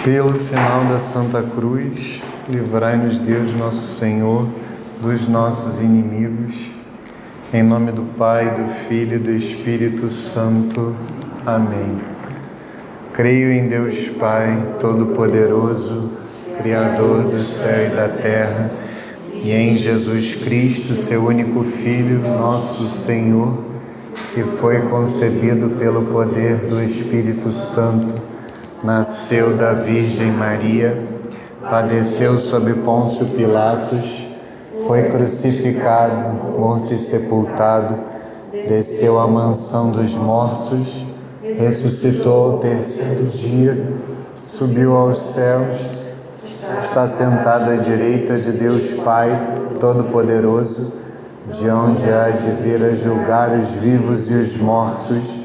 Pelo sinal da Santa Cruz, livrai-nos Deus nosso Senhor dos nossos inimigos. Em nome do Pai, do Filho e do Espírito Santo. Amém. Creio em Deus Pai Todo-Poderoso, Criador do céu e da terra, e em Jesus Cristo, seu único Filho, nosso Senhor, que foi concebido pelo poder do Espírito Santo, nasceu da Virgem Maria, padeceu sob Pôncio Pilatos, foi crucificado, morto e sepultado, desceu à mansão dos mortos, ressuscitou ao terceiro dia, subiu aos céus, está sentado à direita de Deus Pai Todo-Poderoso, de onde há de vir a julgar os vivos e os mortos.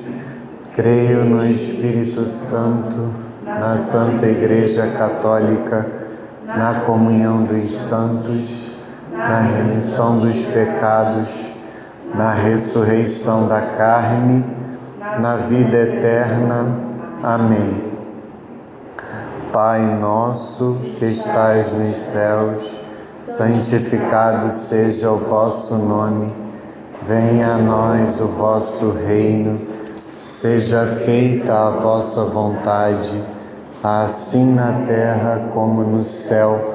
Creio no Espírito Santo, na Santa Igreja Católica, na comunhão dos santos, na remissão dos pecados, na ressurreição da carne, na vida eterna. Amém. Pai nosso que estais nos céus, santificado seja o vosso nome. Venha a nós o vosso reino. Seja feita a vossa vontade, assim na terra como no céu.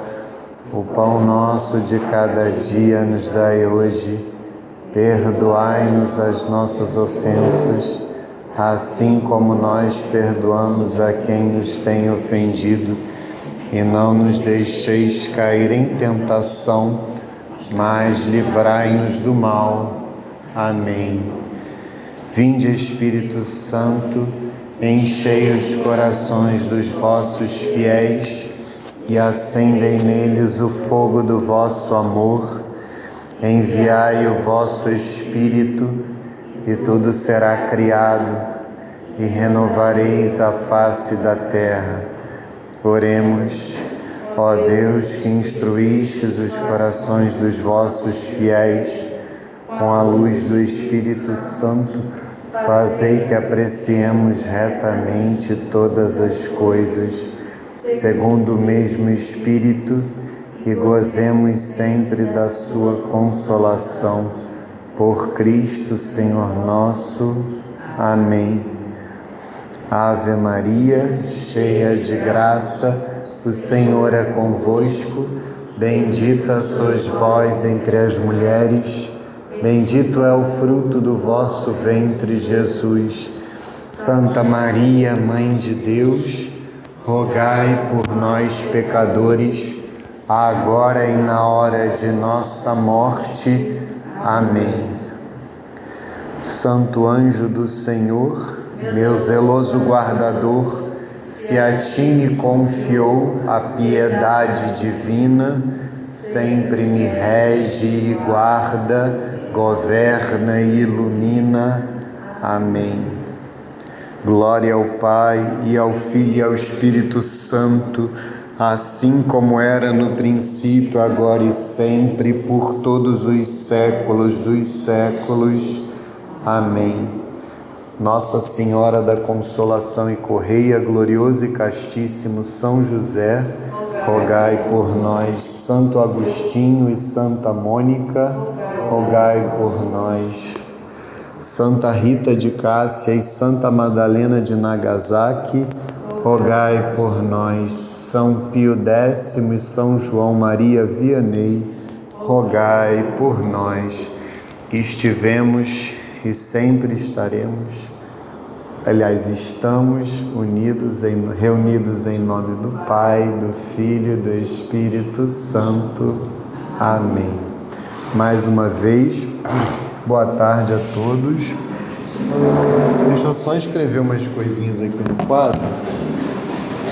O pão nosso de cada dia nos dai hoje. Perdoai-nos as nossas ofensas, assim como nós perdoamos a quem nos tem ofendido. E não nos deixeis cair em tentação, mas livrai-nos do mal. Amém. Vinde, Espírito Santo, enchei os corações dos vossos fiéis e acendei neles o fogo do vosso amor. Enviai o vosso Espírito e tudo será criado e renovareis a face da terra. Oremos, ó Deus, que instruístes os corações dos vossos fiéis com a luz do Espírito Santo, fazei que apreciemos retamente todas as coisas, segundo o mesmo Espírito, e gozemos sempre da sua consolação. Por Cristo, Senhor nosso. Amém. Ave Maria, cheia de graça, o Senhor é convosco. Bendita sois vós entre as mulheres. Bendito é o fruto do vosso ventre, Jesus. Santa Maria, Mãe de Deus, rogai por nós, pecadores, agora e na hora de nossa morte. Amém. Santo anjo do Senhor, meu zeloso guardador, se a ti me confiou a piedade divina, sempre me rege e guarda, governa e ilumina. Amém. Glória ao Pai, e ao Filho e ao Espírito Santo, assim como era no princípio, agora e sempre, por todos os séculos dos séculos. Amém. Nossa Senhora da Consolação e Correia, glorioso e castíssimo São José, rogai por nós. Santo Agostinho e Santa Mônica, rogai por nós. Santa Rita de Cássia e Santa Madalena de Nagasaki, rogai por nós. São Pio X e São João Maria Vianney, rogai por nós. Estivemos e sempre estaremos, estamos reunidos em nome do Pai, do Filho e do Espírito Santo. Amém. Mais uma vez, boa tarde a todos. Deixa eu só escrever umas coisinhas aqui no quadro,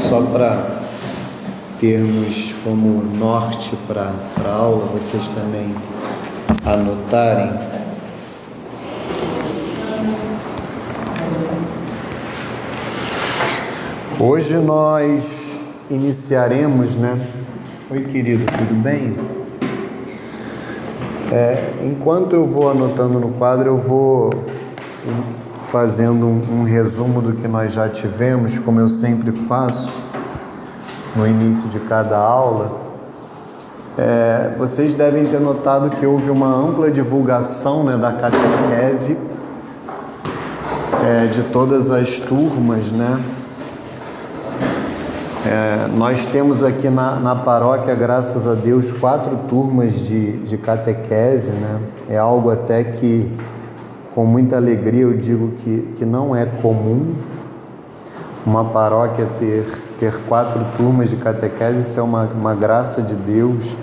só para termos como norte para a aula, vocês também anotarem. Hoje nós iniciaremos, Oi, querido, tudo bem? Enquanto eu vou anotando no quadro, eu vou fazendo um resumo do que nós já tivemos, como eu sempre faço, no início de cada aula, vocês devem ter notado que houve uma ampla divulgação, né, da catequese de todas as turmas, né? Nós temos aqui na paróquia, graças a Deus, 4 turmas de catequese, né? É algo até que, com muita alegria, eu digo que não é comum uma paróquia ter 4 turmas de catequese. Isso é uma graça de Deus.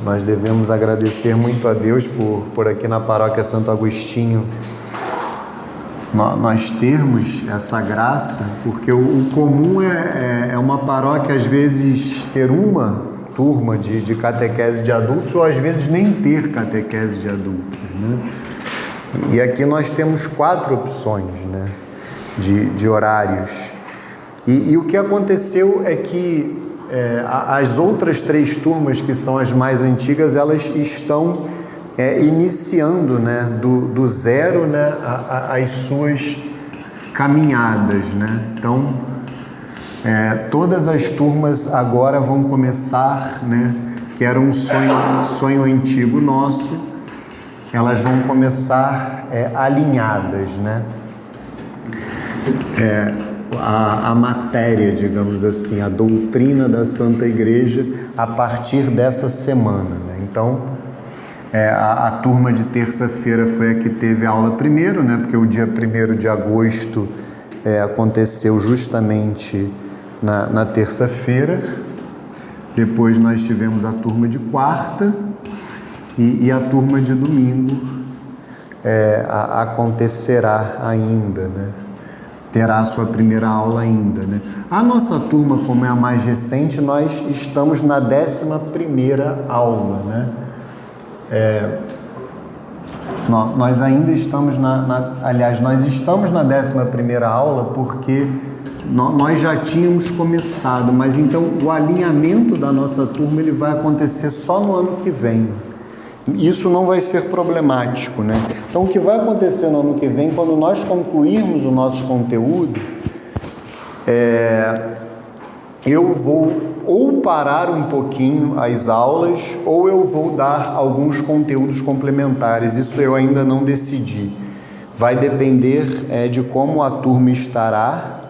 Nós devemos agradecer muito a Deus por aqui na paróquia Santo Agostinho nós termos essa graça, porque o comum é uma paróquia às vezes ter uma turma de catequese de adultos, ou às vezes nem ter catequese de adultos, né? E aqui nós temos 4 opções, né, de horários. E o que aconteceu é que as outras 3 turmas, que são as mais antigas, elas estão iniciando, né, do zero, né, as suas caminhadas, né? Então, todas as turmas agora vão começar, né, que era um sonho antigo nosso, elas vão começar alinhadas, né? A matéria, digamos assim, a doutrina da Santa Igreja a partir dessa semana, né? Então, a turma de terça-feira foi a que teve a aula primeiro, né? Porque o dia 1º de agosto aconteceu justamente na terça-feira. Depois nós tivemos a turma de quarta e a turma de domingo acontecerá ainda, né? Terá a sua primeira aula ainda, né? A nossa turma, como é a mais recente, nós estamos na 11ª aula, né? Nós ainda estamos aliás, nós estamos na 11ª aula porque nós já tínhamos começado, mas então o alinhamento da nossa turma ele vai acontecer só no ano que vem. Isso não vai ser problemático, né? Então, o que vai acontecer no ano que vem, quando nós concluirmos o nosso conteúdo, eu vou ou parar um pouquinho as aulas, ou eu vou dar alguns conteúdos complementares. Isso eu ainda não decidi. Vai depender de como a turma estará,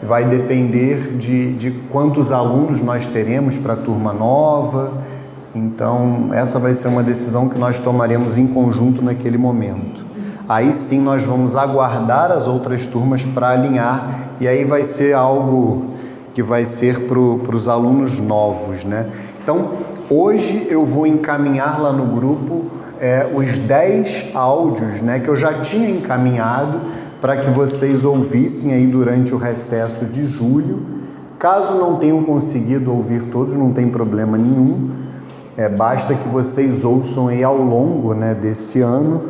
vai depender de quantos alunos nós teremos para a turma nova. Então, essa vai ser uma decisão que nós tomaremos em conjunto naquele momento. Aí sim nós vamos aguardar as outras turmas para alinhar, e aí vai ser algo que vai ser para os alunos novos, né? Então, hoje eu vou encaminhar lá no grupo os 10 áudios, né, que eu já tinha encaminhado para que vocês ouvissem aí durante o recesso de julho. Caso não tenham conseguido ouvir todos, não tem problema nenhum. Basta que vocês ouçam aí ao longo, né, desse ano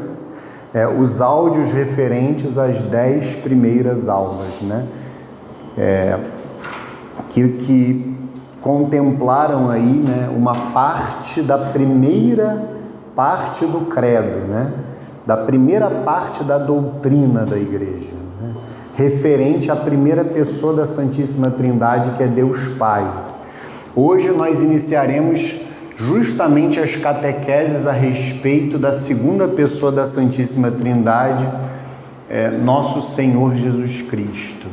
os áudios referentes às 10 primeiras aulas, né? Que contemplaram aí, né, uma parte da primeira parte do credo, né? Da primeira parte da doutrina da Igreja, né? Referente à primeira pessoa da Santíssima Trindade, que é Deus Pai. Hoje nós iniciaremos justamente as catequeses a respeito da segunda pessoa da Santíssima Trindade, nosso Senhor Jesus Cristo,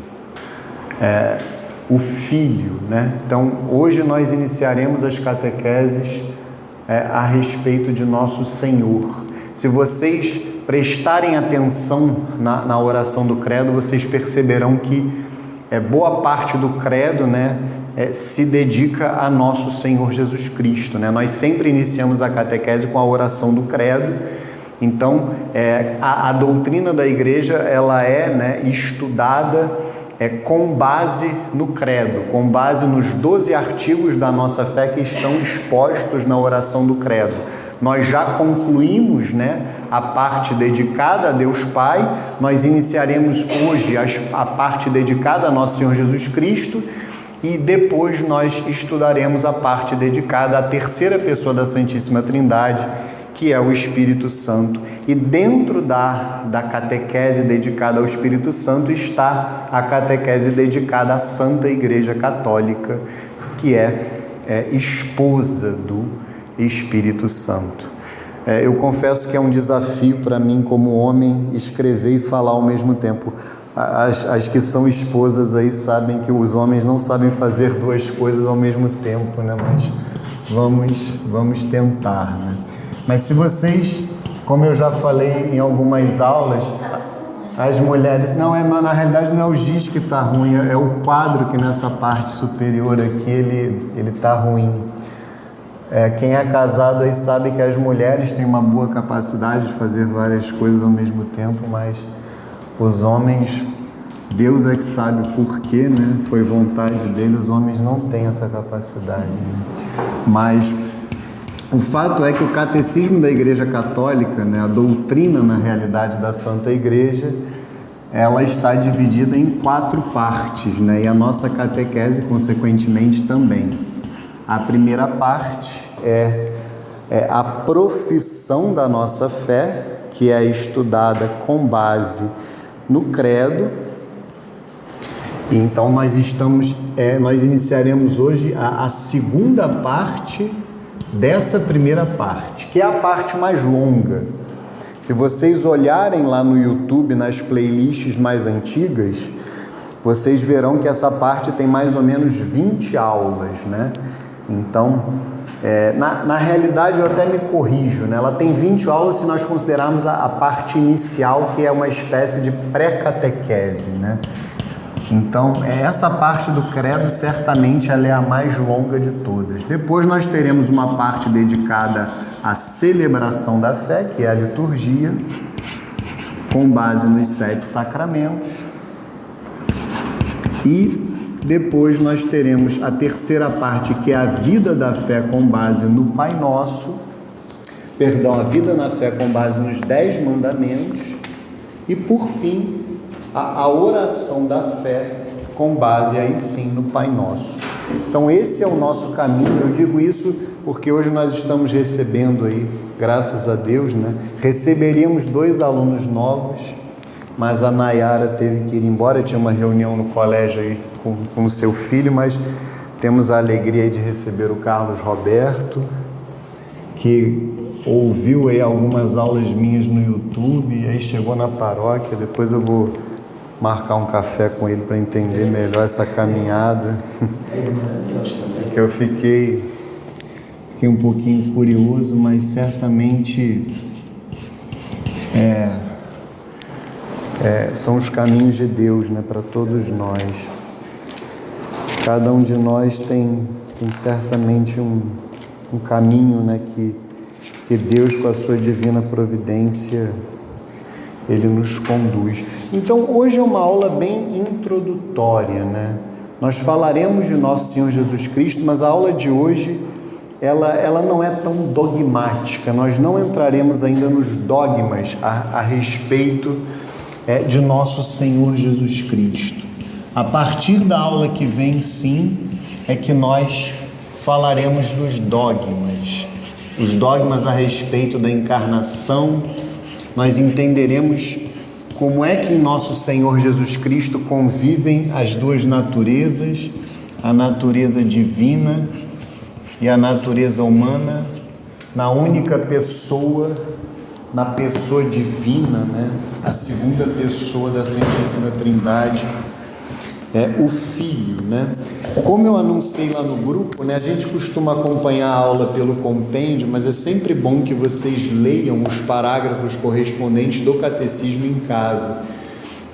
o Filho, né? Então, hoje nós iniciaremos as catequeses a respeito de nosso Senhor. Se vocês prestarem atenção na oração do credo, vocês perceberão que boa parte do credo, né, se dedica a nosso Senhor Jesus Cristo, né? Nós sempre iniciamos a catequese com a oração do credo. Então, a doutrina da Igreja, ela né, estudada com base no credo, com base nos 12 artigos da nossa fé que estão expostos na oração do credo. Nós já concluímos, né, a parte dedicada a Deus Pai. Nós iniciaremos hoje a parte dedicada a nosso Senhor Jesus Cristo, e depois nós estudaremos a parte dedicada à terceira pessoa da Santíssima Trindade, que é o Espírito Santo. E dentro da catequese dedicada ao Espírito Santo está a catequese dedicada à Santa Igreja Católica, que é esposa do Espírito Santo. Eu confesso que é um desafio para mim, como homem, escrever e falar ao mesmo tempo. As que são esposas aí sabem que os homens não sabem fazer duas coisas ao mesmo tempo, né? Mas vamos tentar, né? Mas se vocês, como eu já falei em algumas aulas, as mulheres... na realidade não é o giz que está ruim, é o quadro que nessa parte superior aqui ele está ruim. Quem é casado aí sabe que as mulheres têm uma boa capacidade de fazer várias coisas ao mesmo tempo, mas os homens, Deus é que sabe o porquê, né? Foi vontade dele, os homens não têm essa capacidade, né? Mas o fato é que o catecismo da Igreja Católica, né, a doutrina, na realidade, da Santa Igreja, ela está dividida em 4 partes, né? E a nossa catequese, consequentemente, também. A primeira parte é a profissão da nossa fé, que é estudada com base no credo. Então nós iniciaremos hoje a segunda parte dessa primeira parte, que é a parte mais longa. Se vocês olharem lá no YouTube, nas playlists mais antigas, vocês verão que essa parte tem mais ou menos 20 aulas, né? Então, na realidade, eu até me corrijo, né? Ela tem 20 aulas se nós considerarmos a parte inicial, que é uma espécie de pré-catequese, né? Então, essa parte do credo, certamente, ela é a mais longa de todas. Depois nós teremos uma parte dedicada à celebração da fé, que é a liturgia, com base nos 7 sacramentos. E depois nós teremos a terceira parte, que é a vida da fé com base no Pai Nosso, a vida na fé com base nos 10 mandamentos, e por fim, a oração da fé com base aí sim no Pai Nosso. Então esse é o nosso caminho. Eu digo isso porque hoje nós estamos recebendo aí, graças a Deus, né? Receberíamos 2 alunos novos, mas a Nayara teve que ir embora, tinha uma reunião no colégio aí com o seu filho, mas temos a alegria de receber o Carlos Roberto, que ouviu aí algumas aulas minhas no YouTube, e aí chegou na paróquia. Depois eu vou marcar um café com ele para entender melhor essa caminhada, que eu fiquei um pouquinho curioso, mas certamente são os caminhos de Deus, né, para todos nós. Cada um de nós tem certamente um caminho, né, que Deus, com a sua divina providência, Ele nos conduz. Então, hoje é uma aula bem introdutória, né? Nós falaremos de Nosso Senhor Jesus Cristo, mas a aula de hoje, ela não é tão dogmática. Nós não entraremos ainda nos dogmas a respeito de Nosso Senhor Jesus Cristo. A partir da aula que vem, sim, é que nós falaremos dos dogmas. Os dogmas a respeito da encarnação. Nós entenderemos como é que em Nosso Senhor Jesus Cristo convivem as 2 naturezas, a natureza divina e a natureza humana, na única pessoa, na pessoa divina, né? A segunda pessoa da Santíssima Trindade, o Filho, né? Como eu anunciei lá no grupo, né, a gente costuma acompanhar a aula pelo compêndio, mas é sempre bom que vocês leiam os parágrafos correspondentes do catecismo em casa.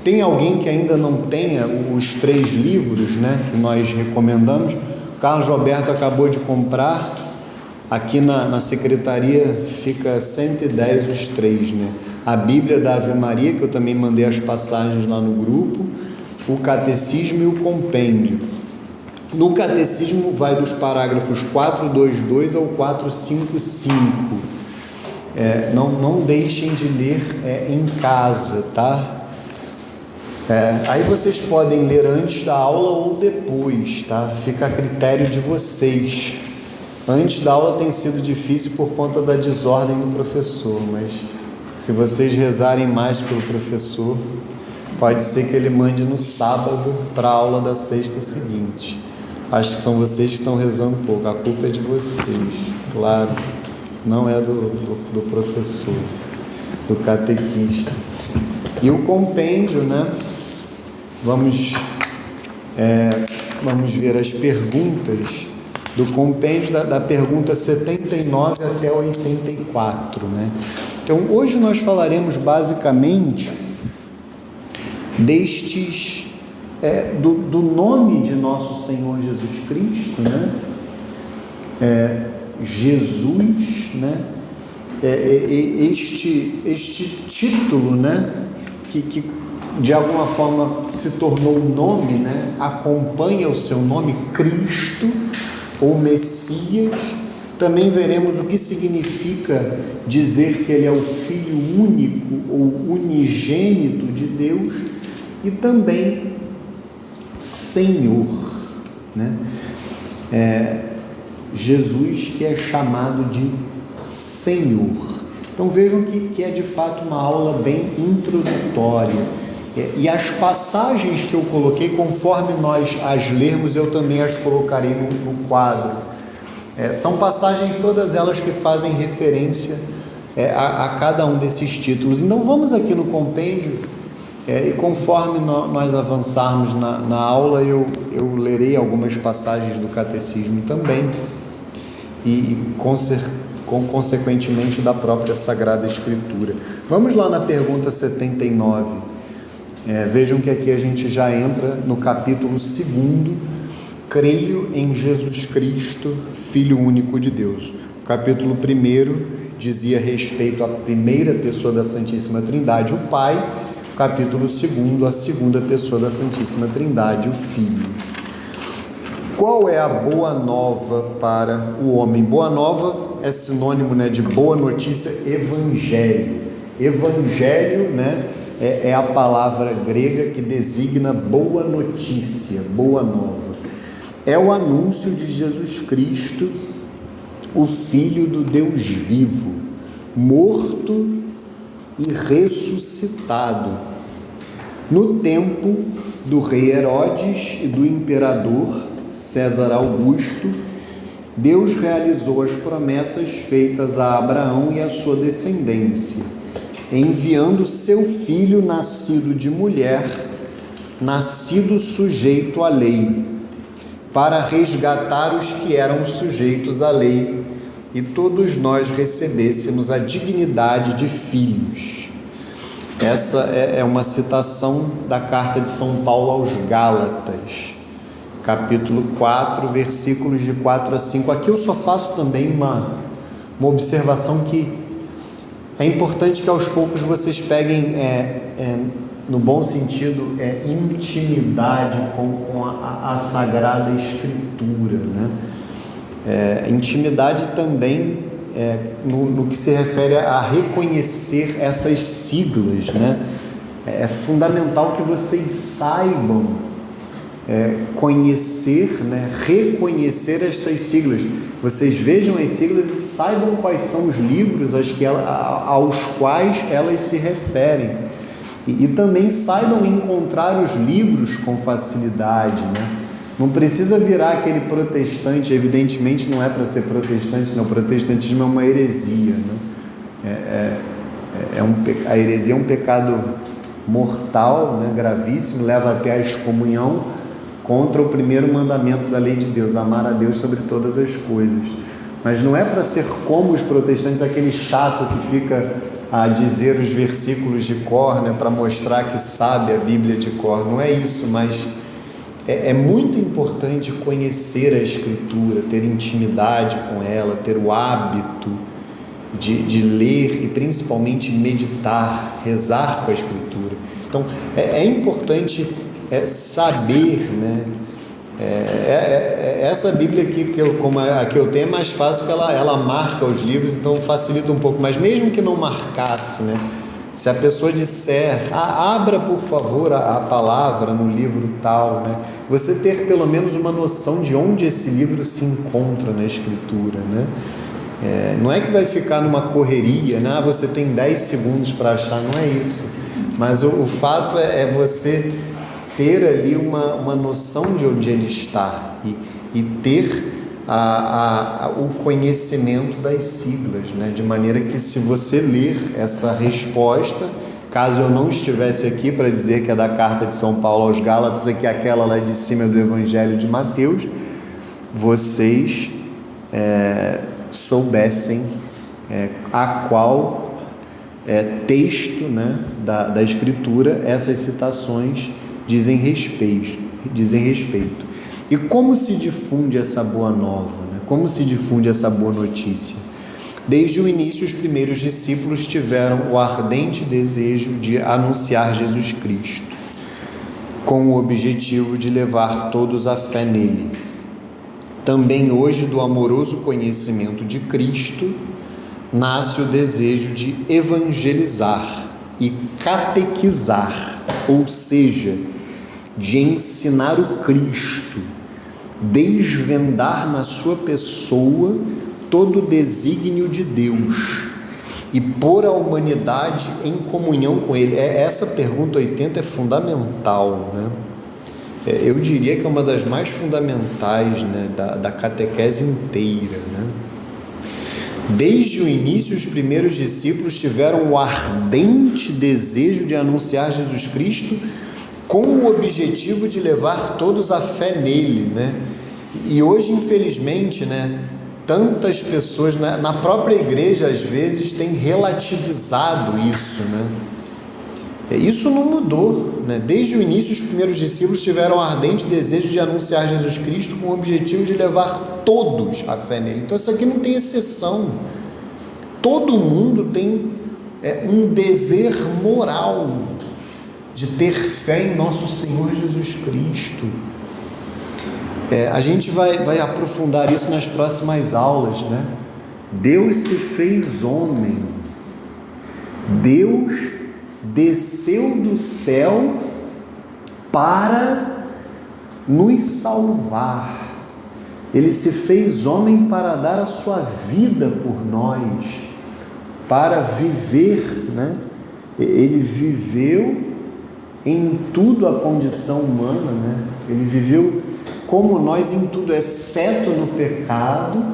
Tem alguém que ainda não tenha os 3 livros, né, que nós recomendamos? O Carlos Roberto acabou de comprar. Aqui na secretaria fica 110 os 3, né? A Bíblia da Ave Maria, que eu também mandei as passagens lá no grupo, o catecismo e o compêndio. No catecismo vai dos parágrafos 422 ao 455. Não deixem de ler em casa, tá? Aí vocês podem ler antes da aula ou depois, tá? Fica a critério de vocês. Antes da aula tem sido difícil por conta da desordem do professor, mas se vocês rezarem mais pelo professor, pode ser que ele mande no sábado para a aula da sexta seguinte. Acho que são vocês que estão rezando pouco, a culpa é de vocês, claro, não é do professor, do catequista. E o compêndio, né? Vamos ver as perguntas do compêndio da pergunta 79 até 84, né? Então, hoje nós falaremos basicamente destes, do nome de nosso Senhor Jesus Cristo, né? Jesus, né? Este título, né? Que de alguma forma se tornou o nome, né? Acompanha o seu nome, Cristo ou Messias. Também veremos o que significa dizer que Ele é o Filho único ou unigênito de Deus, e também Senhor, né? Jesus que é chamado de Senhor. Então vejam que é de fato uma aula bem introdutória. E as passagens que eu coloquei, conforme nós as lermos, eu também as colocarei no quadro. São passagens todas elas que fazem referência a cada um desses títulos. Então vamos aqui no compêndio, e conforme nós avançarmos na aula, eu lerei algumas passagens do catecismo também, e consequentemente da própria Sagrada Escritura. Vamos lá na pergunta 79. Vejam que aqui a gente já entra no capítulo 2, creio em Jesus Cristo, Filho único de Deus. O capítulo 1 dizia respeito à primeira pessoa da Santíssima Trindade, o Pai. O capítulo 2, a segunda pessoa da Santíssima Trindade, o Filho. Qual é a boa nova para o homem? Boa nova é sinônimo, né, de boa notícia, evangelho. Evangelho, né, é a palavra grega que designa boa notícia, boa nova. É o anúncio de Jesus Cristo, o Filho do Deus vivo, morto e ressuscitado. No tempo do rei Herodes e do imperador César Augusto, Deus realizou as promessas feitas a Abraão e a sua descendência, enviando seu filho nascido de mulher, nascido sujeito à lei, para resgatar os que eram sujeitos à lei e todos nós recebêssemos a dignidade de filhos. Essa é uma citação da carta de São Paulo aos Gálatas, capítulo 4, versículos de 4 a 5. Aqui eu só faço também uma observação que é importante que aos poucos vocês peguem, no bom sentido, intimidade com a Sagrada Escritura, né? Intimidade também no que se refere a reconhecer essas siglas, né? É fundamental que vocês saibam conhecer, né? Reconhecer estas siglas. Vocês vejam as siglas e saibam quais são os livros aos quais elas se referem. E também saibam encontrar os livros com facilidade, né? Não precisa virar aquele protestante, evidentemente não é para ser protestante, não. O protestantismo é uma heresia, né? A heresia é um pecado mortal, né? Gravíssimo, leva até a excomunhão, contra o primeiro mandamento da lei de Deus, amar a Deus sobre todas as coisas. Mas não é para ser como os protestantes, aquele chato que fica a dizer os versículos de cor, né, para mostrar que sabe a Bíblia de cor. Não é isso, mas é muito importante conhecer a Escritura, ter intimidade com ela, ter o hábito de ler e principalmente meditar, rezar com a Escritura. Então é importante saber, né? Essa Bíblia aqui, como a que eu tenho, é mais fácil que ela marca os livros, então facilita um pouco, mas mesmo que não marcasse, né? Se a pessoa disser, abra por favor a palavra no livro tal, né? Você ter pelo menos uma noção de onde esse livro se encontra na Escritura, né? Não é que vai ficar numa correria, né? Você tem 10 segundos para achar, não é isso. Mas o fato é você ter ali uma noção de onde ele está e ter o conhecimento das siglas, né? De maneira que, se você ler essa resposta, caso eu não estivesse aqui para dizer que é da carta de São Paulo aos Gálatas, aqui aquela lá de cima do Evangelho de Mateus, vocês soubessem a qual texto, né, da Escritura essas citações dizem respeito. E como se difunde essa boa nova, né? Como se difunde essa boa notícia? Desde o início, os primeiros discípulos tiveram o ardente desejo de anunciar Jesus Cristo, com o objetivo de levar todos à fé nele. Também hoje, do amoroso conhecimento de Cristo, nasce o desejo de evangelizar e catequizar, ou seja, de ensinar o Cristo, desvendar na sua pessoa todo o desígnio de Deus e pôr a humanidade em comunhão com Ele. Essa pergunta 80 é fundamental, né? Eu diria que é uma das mais fundamentais, né, da catequese inteira, né? Desde o início, os primeiros discípulos tiveram o ardente desejo de anunciar Jesus Cristo com o objetivo de levar todos à fé nele, né? E hoje, infelizmente, né, tantas pessoas na própria igreja, às vezes, têm relativizado isso, né? Isso não mudou, né? Desde o início, os primeiros discípulos tiveram um ardente desejo de anunciar Jesus Cristo com o objetivo de levar todos à fé nele. Então, isso aqui não tem exceção. Todo mundo tem um dever moral de ter fé em nosso Senhor Jesus Cristo. A gente vai aprofundar isso nas próximas aulas, né? Deus se fez homem. Deus desceu do céu para nos salvar. Ele se fez homem para dar a sua vida por nós, para viver, né? Ele viveu em tudo a condição humana, né? Ele viveu como nós em tudo, exceto no pecado,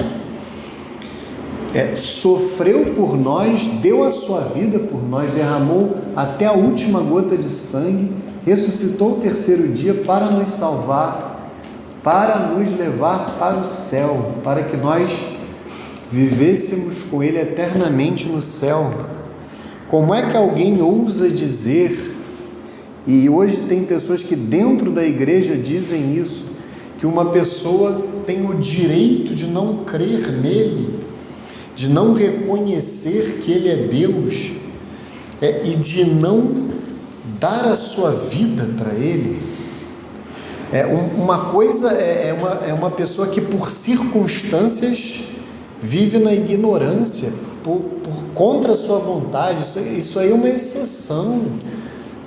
sofreu por nós, deu a sua vida por nós, derramou até a última gota de sangue, ressuscitou o terceiro dia para nos salvar, para nos levar para o céu, para que nós vivêssemos com Ele eternamente no céu. Como é que alguém ousa dizer, e hoje tem pessoas que dentro da igreja dizem isso, que uma pessoa tem o direito de não crer nele, de não reconhecer que Ele é Deus, e de não dar a sua vida para Ele? Uma coisa é uma pessoa que por circunstâncias vive na ignorância, por contra a sua vontade. Isso aí é uma exceção,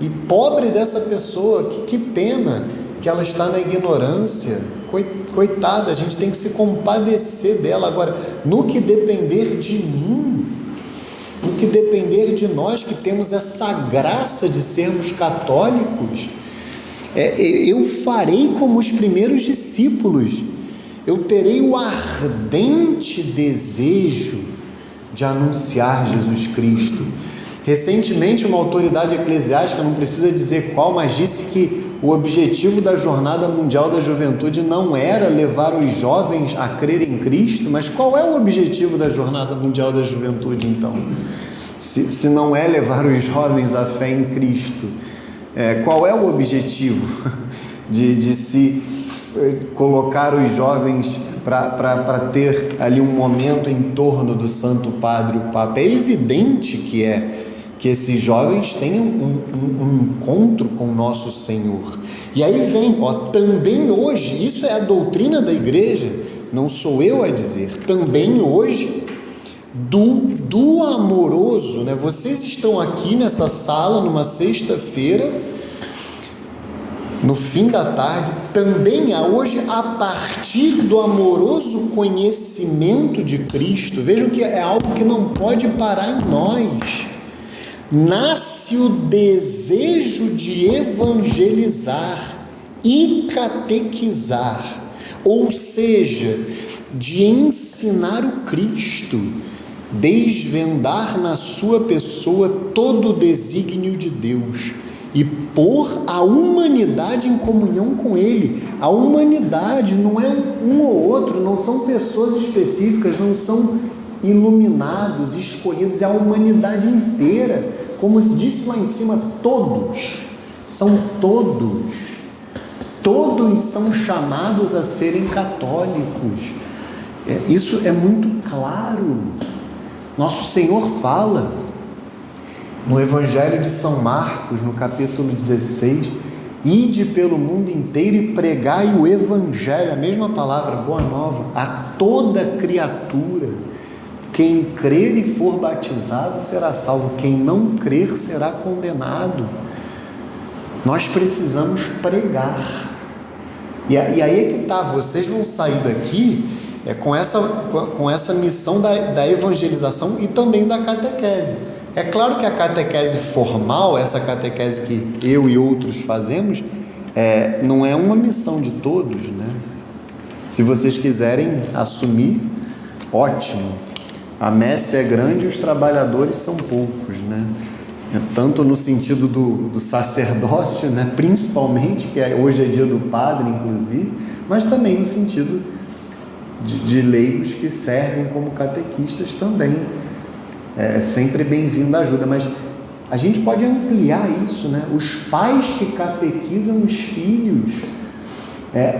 e pobre dessa pessoa, que pena que ela está na ignorância, coitada, a gente tem que se compadecer dela. Agora, no que depender de mim, no que depender de nós que temos essa graça de sermos católicos, eu farei como os primeiros discípulos, eu terei o ardente desejo de anunciar Jesus Cristo. Recentemente, uma autoridade eclesiástica, não precisa dizer qual, mas disse que o objetivo da Jornada Mundial da Juventude não era levar os jovens a crer em Cristo, mas qual é o objetivo da Jornada Mundial da Juventude, então? Se não é levar os jovens à fé em Cristo, qual é o objetivo de se colocar os jovens para ter ali um momento em torno do Santo Padre, o Papa? É evidente que esses jovens tenham um encontro com nosso Senhor. E aí vem, também hoje, isso é a doutrina da igreja, não sou eu a dizer, também hoje do amoroso, né? Vocês estão aqui nessa sala numa sexta-feira, no fim da tarde, também hoje, a partir do amoroso conhecimento de Cristo. Vejam que é algo que não pode parar em nós. Nasce o desejo de evangelizar e catequizar, ou seja, de ensinar o Cristo, desvendar na sua pessoa todo o desígnio de Deus e pôr a humanidade em comunhão com Ele. A humanidade não é um ou outro, não são pessoas específicas, não são iluminados, escolhidos, é a humanidade inteira. Como disse lá em cima, todos são todos são chamados a serem católicos. Isso é muito claro. Nosso Senhor fala no Evangelho de São Marcos, no capítulo 16, ide pelo mundo inteiro e pregai o Evangelho, a mesma palavra, boa nova, a toda criatura. Quem crer e for batizado será salvo, quem não crer será condenado. Nós precisamos pregar. E aí é que está, vocês vão sair daqui com essa missão da evangelização e também da catequese. É claro que a catequese formal, essa catequese que eu e outros fazemos, não é uma missão de todos, né? Se vocês quiserem assumir, ótimo. A messe é grande e os trabalhadores são poucos, né? Tanto no sentido do sacerdócio, né? Principalmente, que hoje é dia do padre, inclusive, mas também no sentido de leigos que servem como catequistas também. É sempre bem-vindo a ajuda, mas a gente pode ampliar isso, né? Os pais que catequizam os filhos,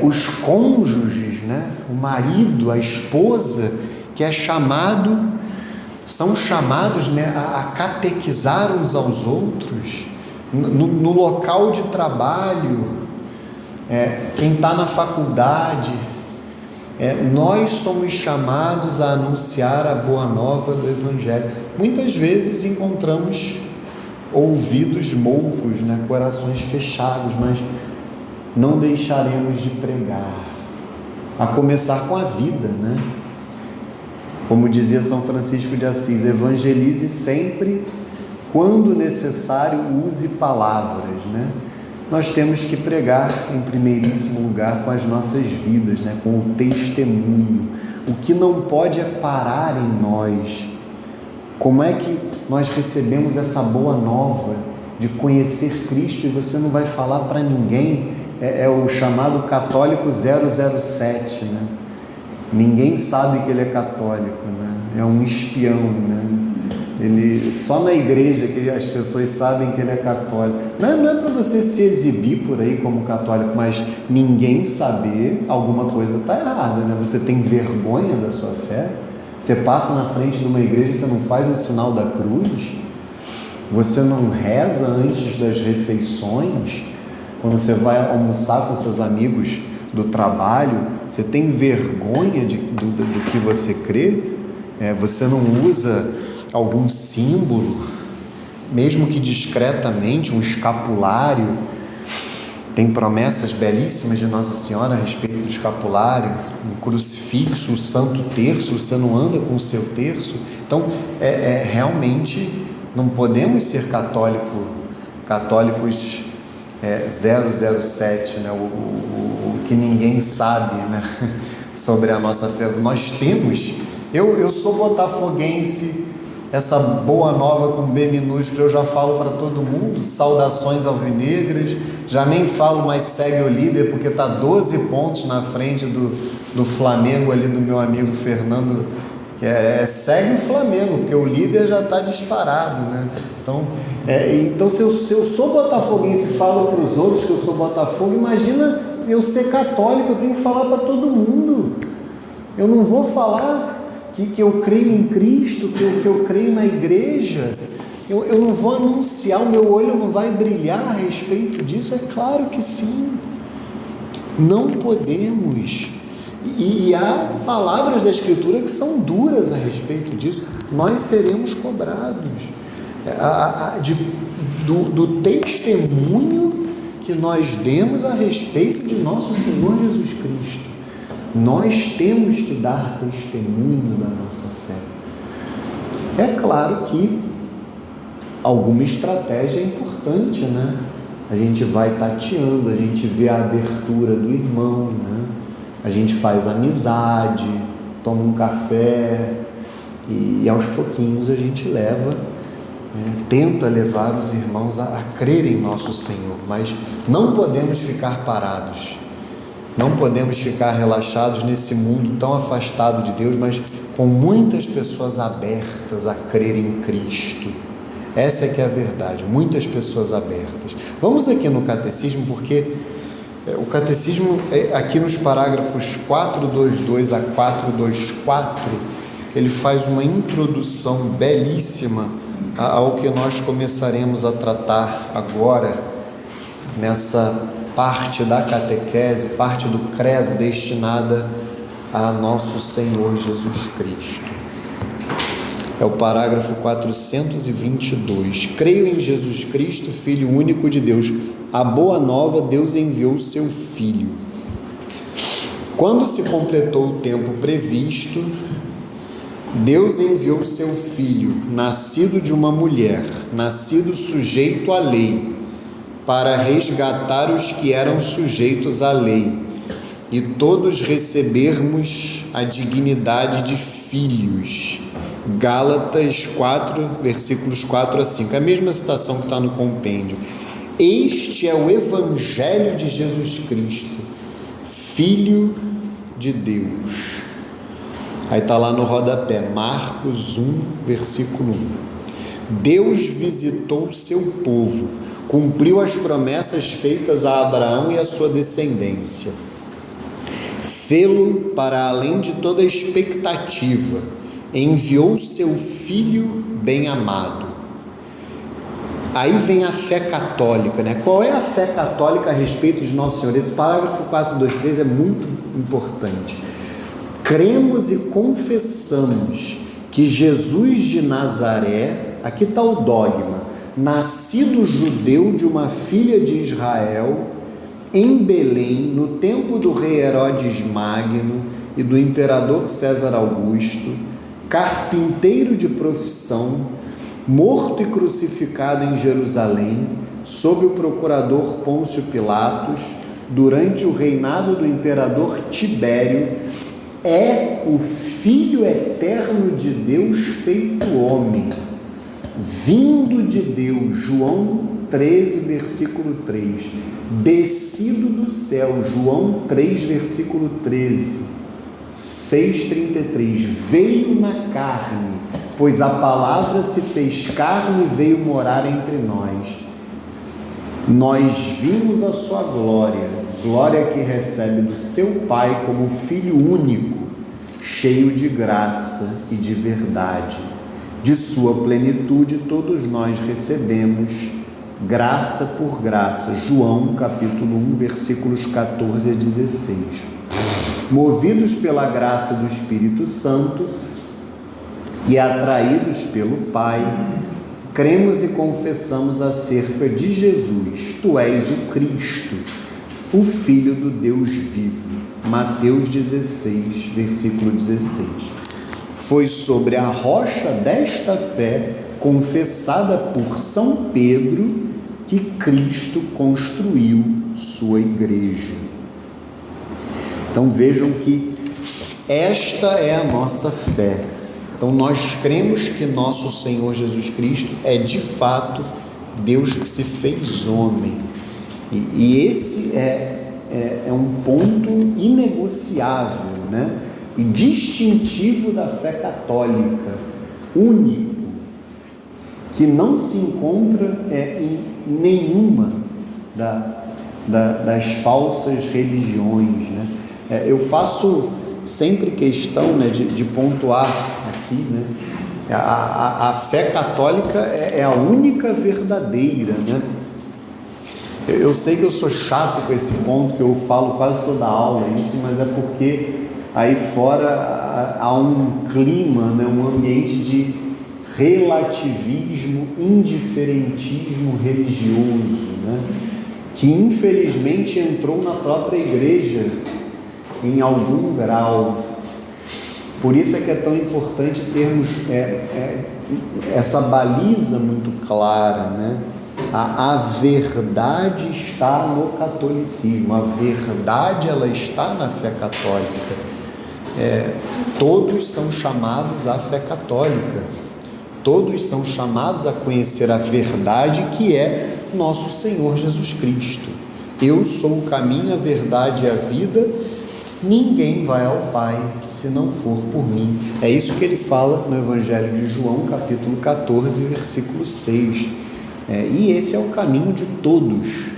os cônjuges, né? O marido, a esposa, que são chamados, né, a catequizar uns aos outros, no local de trabalho, quem está na faculdade, nós somos chamados a anunciar a boa nova do Evangelho. Muitas vezes encontramos ouvidos moucos, né, corações fechados, mas não deixaremos de pregar, a começar com a vida, né? Como dizia São Francisco de Assis, evangelize sempre, quando necessário, use palavras, né? Nós temos que pregar em primeiríssimo lugar com as nossas vidas, né? Com o testemunho. O que não pode é parar em nós. Como é que nós recebemos essa boa nova de conhecer Cristo e você não vai falar para ninguém? É o chamado católico 007, né? Ninguém sabe que ele é católico, né? É um espião, né? Só na igreja que as pessoas sabem que ele é católico. Não é para você se exibir por aí como católico, mas ninguém saber, alguma coisa está errada, né? Você tem vergonha da sua fé? Você passa na frente de uma igreja e você não faz o sinal da cruz? Você não reza antes das refeições? Quando você vai almoçar com seus amigos do trabalho, você tem vergonha do que você crê? Você não usa algum símbolo, mesmo que discretamente, um escapulário? Tem promessas belíssimas de Nossa Senhora a respeito do escapulário, um crucifixo, o Santo Terço. Você não anda com o seu terço? Então, realmente não podemos ser católicos 007, né? O que ninguém sabe, né? Sobre a nossa fé. Nós temos, eu sou botafoguense, essa boa nova com B minúsculo eu já falo para todo mundo, saudações alvinegras, já nem falo mais segue o líder, porque está 12 pontos na frente do Flamengo ali, do meu amigo Fernando, que segue o Flamengo, porque o líder já está disparado, né? Então se eu sou botafoguense e falo para os outros que eu sou Botafogo, imagina eu ser católico, eu tenho que falar para todo mundo. Eu não vou falar que eu creio em Cristo, que eu creio na igreja. Eu não vou anunciar, o meu olho não vai brilhar a respeito disso? É claro que sim. Não podemos. E há palavras da Escritura que são duras a respeito disso. Nós seremos cobrados do testemunho que nós demos a respeito de nosso Senhor Jesus Cristo. Nós temos que dar testemunho da nossa fé. É claro que alguma estratégia é importante, né? A gente vai tateando, a gente vê a abertura do irmão, né? A gente faz amizade, toma um café e aos pouquinhos a gente tenta levar os irmãos a crer em nosso Senhor, mas não podemos ficar parados, não podemos ficar relaxados nesse mundo tão afastado de Deus, mas com muitas pessoas abertas a crer em Cristo. Essa é que é a verdade, muitas pessoas abertas. Vamos aqui no catecismo, porque o catecismo, aqui nos parágrafos 422 a 424, ele faz uma introdução belíssima ao que nós começaremos a tratar agora, nessa parte da catequese, parte do credo destinada a nosso Senhor Jesus Cristo. É o parágrafo 422. Creio em Jesus Cristo, Filho único de Deus. A boa nova, Deus enviou seu Filho. Quando se completou o tempo previsto, Deus enviou seu Filho, nascido de uma mulher, nascido sujeito à lei, para resgatar os que eram sujeitos à lei, e todos recebermos a dignidade de filhos. Gálatas 4, versículos 4 a 5, é a mesma citação que está no compêndio. Este é o Evangelho de Jesus Cristo, Filho de Deus. Aí está lá no rodapé, Marcos 1, versículo 1. Deus visitou o seu povo, cumpriu as promessas feitas a Abraão e a sua descendência, fê-lo para além de toda expectativa, enviou seu Filho bem-amado. Aí vem a fé católica, né? Qual é a fé católica a respeito de Nosso Senhor? Esse parágrafo 423 é muito importante. Cremos e confessamos que Jesus de Nazaré, aqui está o dogma, nascido judeu de uma filha de Israel, em Belém, no tempo do rei Herodes Magno e do imperador César Augusto, carpinteiro de profissão, morto e crucificado em Jerusalém, sob o procurador Pôncio Pilatos, durante o reinado do imperador Tibério, é o Filho eterno de Deus feito homem, vindo de Deus, João 13, versículo 3, descido do céu, João 3, versículo 13, 6,33, veio na carne, pois a palavra se fez carne e veio morar entre nós. Nós vimos a sua glória, glória que recebe do seu Pai como Filho único, cheio de graça e de verdade. De sua plenitude todos nós recebemos, graça por graça. João capítulo 1, versículos 14 a 16. Movidos pela graça do Espírito Santo e atraídos pelo Pai, cremos e confessamos acerca de Jesus: tu és o Cristo, o Filho do Deus vivo. Mateus 16, versículo 16. Foi sobre a rocha desta fé, confessada por São Pedro, que Cristo construiu sua igreja. Então vejam que esta é a nossa fé. Então nós cremos que nosso Senhor Jesus Cristo é de fato Deus que se fez homem. E esse é um ponto inegociável, né? E distintivo da fé católica, único, que não se encontra em nenhuma das falsas religiões, né? Eu faço sempre questão, né, de pontuar aqui, né? A fé católica é a única verdadeira, né? Eu sei que eu sou chato com esse ponto, que eu falo quase toda aula isso, mas é porque aí fora há um clima, né, um ambiente de relativismo, indiferentismo religioso, né, que infelizmente entrou na própria igreja em algum grau. Por isso é que é tão importante termos essa baliza muito clara, né? A verdade está no catolicismo, a verdade ela está na fé católica. Todos são chamados à fé católica, todos são chamados a conhecer a verdade que é nosso Senhor Jesus Cristo. Eu sou o caminho, a verdade e a vida, ninguém vai ao Pai se não for por mim. É isso que ele fala no Evangelho de João, capítulo 14, versículo 6. E esse é o caminho de todos,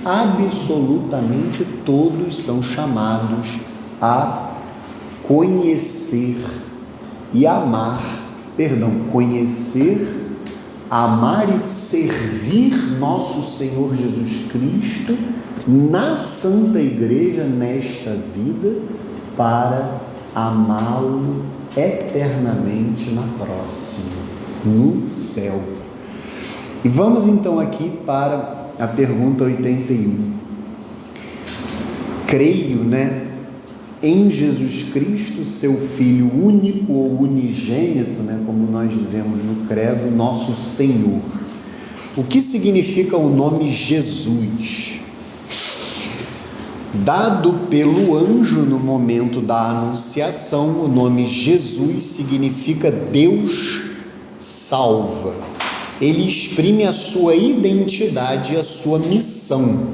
absolutamente todos são chamados a conhecer e amar, conhecer, amar e servir nosso Senhor Jesus Cristo na Santa Igreja nesta vida, para amá-lo eternamente na próxima, no céu. E vamos então aqui para a pergunta 81. Creio, em Jesus Cristo, seu Filho único ou unigênito, como nós dizemos no credo, nosso Senhor. O que significa o nome Jesus? Dado pelo anjo no momento da anunciação, o nome Jesus significa Deus salva. Ele exprime a sua identidade e a sua missão,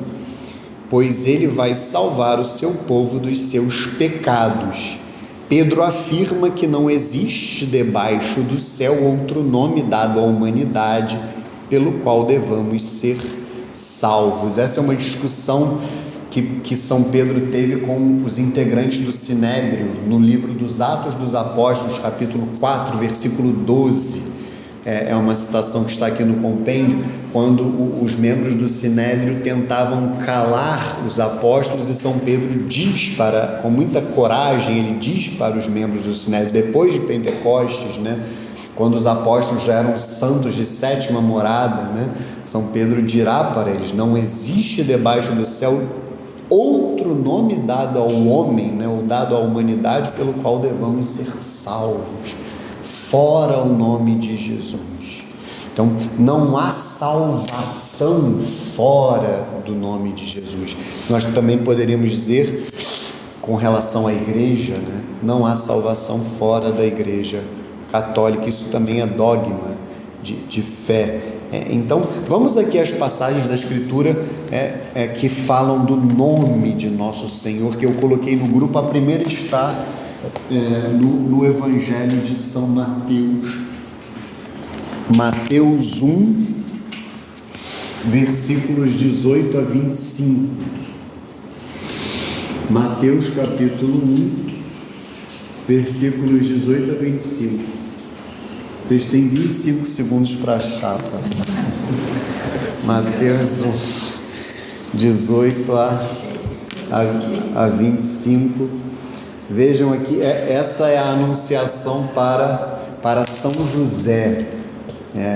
pois ele vai salvar o seu povo dos seus pecados. Pedro afirma que não existe debaixo do céu outro nome dado à humanidade pelo qual devamos ser salvos. Essa é uma discussão que São Pedro teve com os integrantes do Sinédrio, no livro dos Atos dos Apóstolos, capítulo 4, versículo 12. É uma citação que está aqui no compêndio, quando os membros do Sinédrio tentavam calar os apóstolos, e São Pedro diz, com muita coragem, ele diz para os membros do Sinédrio, depois de Pentecostes, quando os apóstolos já eram santos de sétima morada, São Pedro dirá para eles: não existe debaixo do céu outro nome dado ao homem, ou dado à humanidade, pelo qual devamos ser salvos, fora o nome de Jesus. Então, não há salvação fora do nome de Jesus. Nós também poderíamos dizer, com relação à igreja, não há salvação fora da igreja católica. Isso também é dogma de fé. Então, vamos aqui às passagens da Escritura que falam do nome de nosso Senhor, que eu coloquei no grupo. A primeira está no Evangelho de São Mateus, Mateus 1, versículos 18 a 25. Mateus capítulo 1, versículos 18 a 25. Vocês têm 25 segundos para achar, Mateus 1, 18 a 25. Vejam aqui, essa é a anunciação para São José.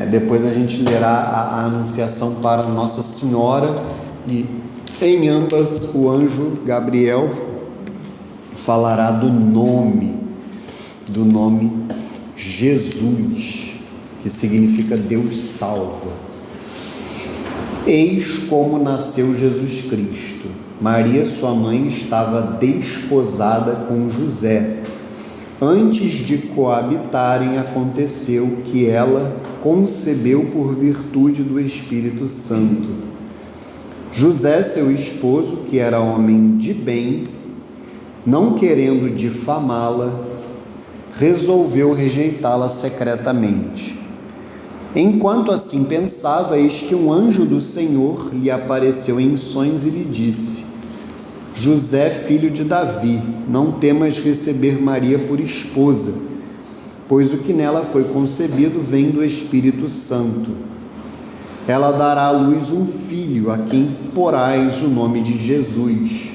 Depois a gente lerá a anunciação para Nossa Senhora, e em ambas o anjo Gabriel falará do nome Jesus, que significa Deus salva. Eis como nasceu Jesus Cristo. Maria, sua mãe, estava desposada com José. Antes de coabitarem, aconteceu que ela concebeu por virtude do Espírito Santo. José, seu esposo, que era homem de bem, não querendo difamá-la, resolveu rejeitá-la secretamente. Enquanto assim pensava, eis que um anjo do Senhor lhe apareceu em sonhos e lhe disse: José, filho de Davi, não temas receber Maria por esposa, pois o que nela foi concebido vem do Espírito Santo. Ela dará à luz um filho, a quem porás o nome de Jesus.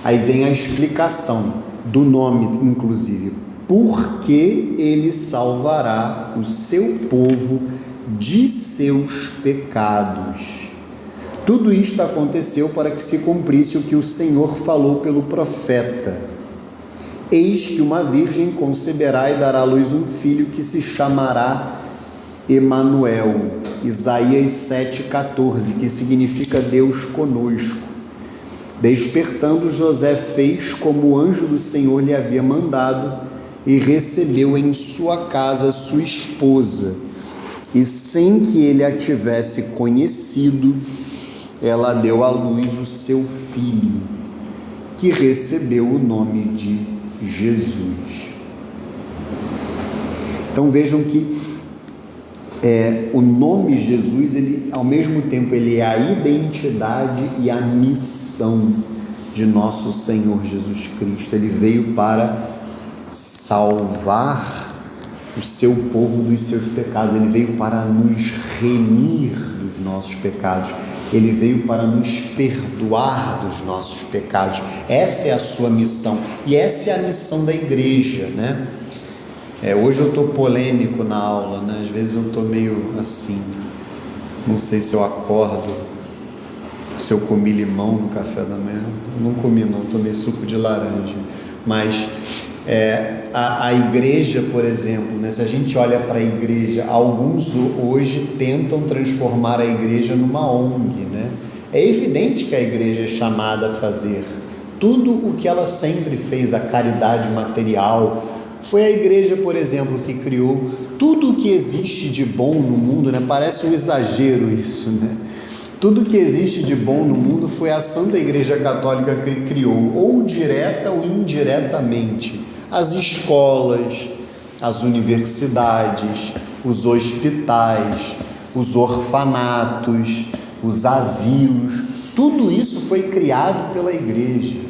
Aí vem a explicação do nome, inclusive. Porque ele salvará o seu povo de seus pecados. Tudo isto aconteceu para que se cumprisse o que o Senhor falou pelo profeta. Eis que uma virgem conceberá e dará à luz um filho que se chamará Emanuel. Isaías 7,14, que significa Deus conosco. Despertando, José fez como o anjo do Senhor lhe havia mandado e recebeu em sua casa sua esposa. E sem que ele a tivesse conhecido, ela deu à luz o seu filho, que recebeu o nome de Jesus. Então vejam que o nome Jesus, ele, ao mesmo tempo, ele é a identidade e a missão de nosso Senhor Jesus Cristo. Ele veio para salvar o seu povo dos seus pecados. Ele veio para nos remir dos nossos pecados. Ele veio para nos perdoar dos nossos pecados. Essa é a sua missão. E essa é a missão da igreja, né? Hoje eu estou polêmico na aula, né? Às vezes eu estou meio assim, não sei se eu acordo, se eu comi limão no café da manhã. Não comi não, tomei suco de laranja. Mas a igreja, por exemplo, né? Se a gente olha para a igreja, alguns hoje tentam transformar a igreja numa ONG, né? É evidente que a igreja é chamada a fazer tudo o que ela sempre fez, a caridade material. Foi a igreja, por exemplo, que criou tudo o que existe de bom no mundo, né? Parece um exagero isso, né? Tudo que existe de bom no mundo foi a Santa Igreja Católica que criou, ou direta ou indiretamente. As escolas, as universidades, os hospitais, os orfanatos, os asilos, tudo isso foi criado pela igreja.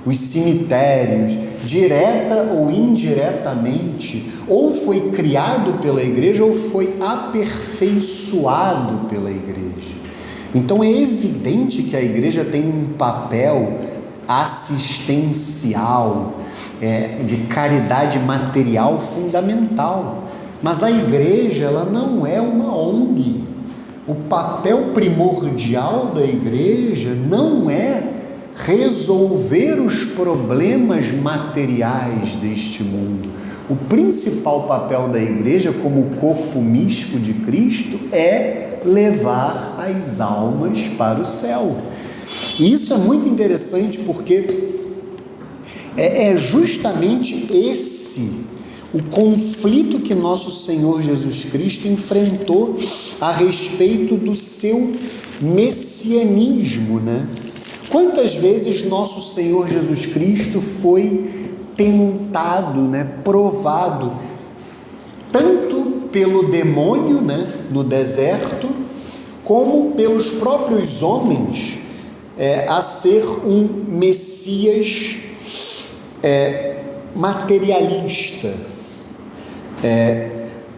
Os cemitérios, direta ou indiretamente, ou foi criado pela igreja ou foi aperfeiçoado pela igreja. Então é evidente que a igreja tem um papel assistencial, de caridade material fundamental, mas a igreja, ela não é uma ONG. O papel primordial da igreja não é resolver os problemas materiais deste mundo. O principal papel da igreja, como corpo místico de Cristo, é levar as almas para o céu. E isso é muito interessante, porque é justamente esse o conflito que nosso Senhor Jesus Cristo enfrentou a respeito do seu messianismo, né? Quantas vezes nosso Senhor Jesus Cristo foi tentado, né, provado, tanto pelo demônio, né, no deserto, como pelos próprios homens, a ser um Messias materialista,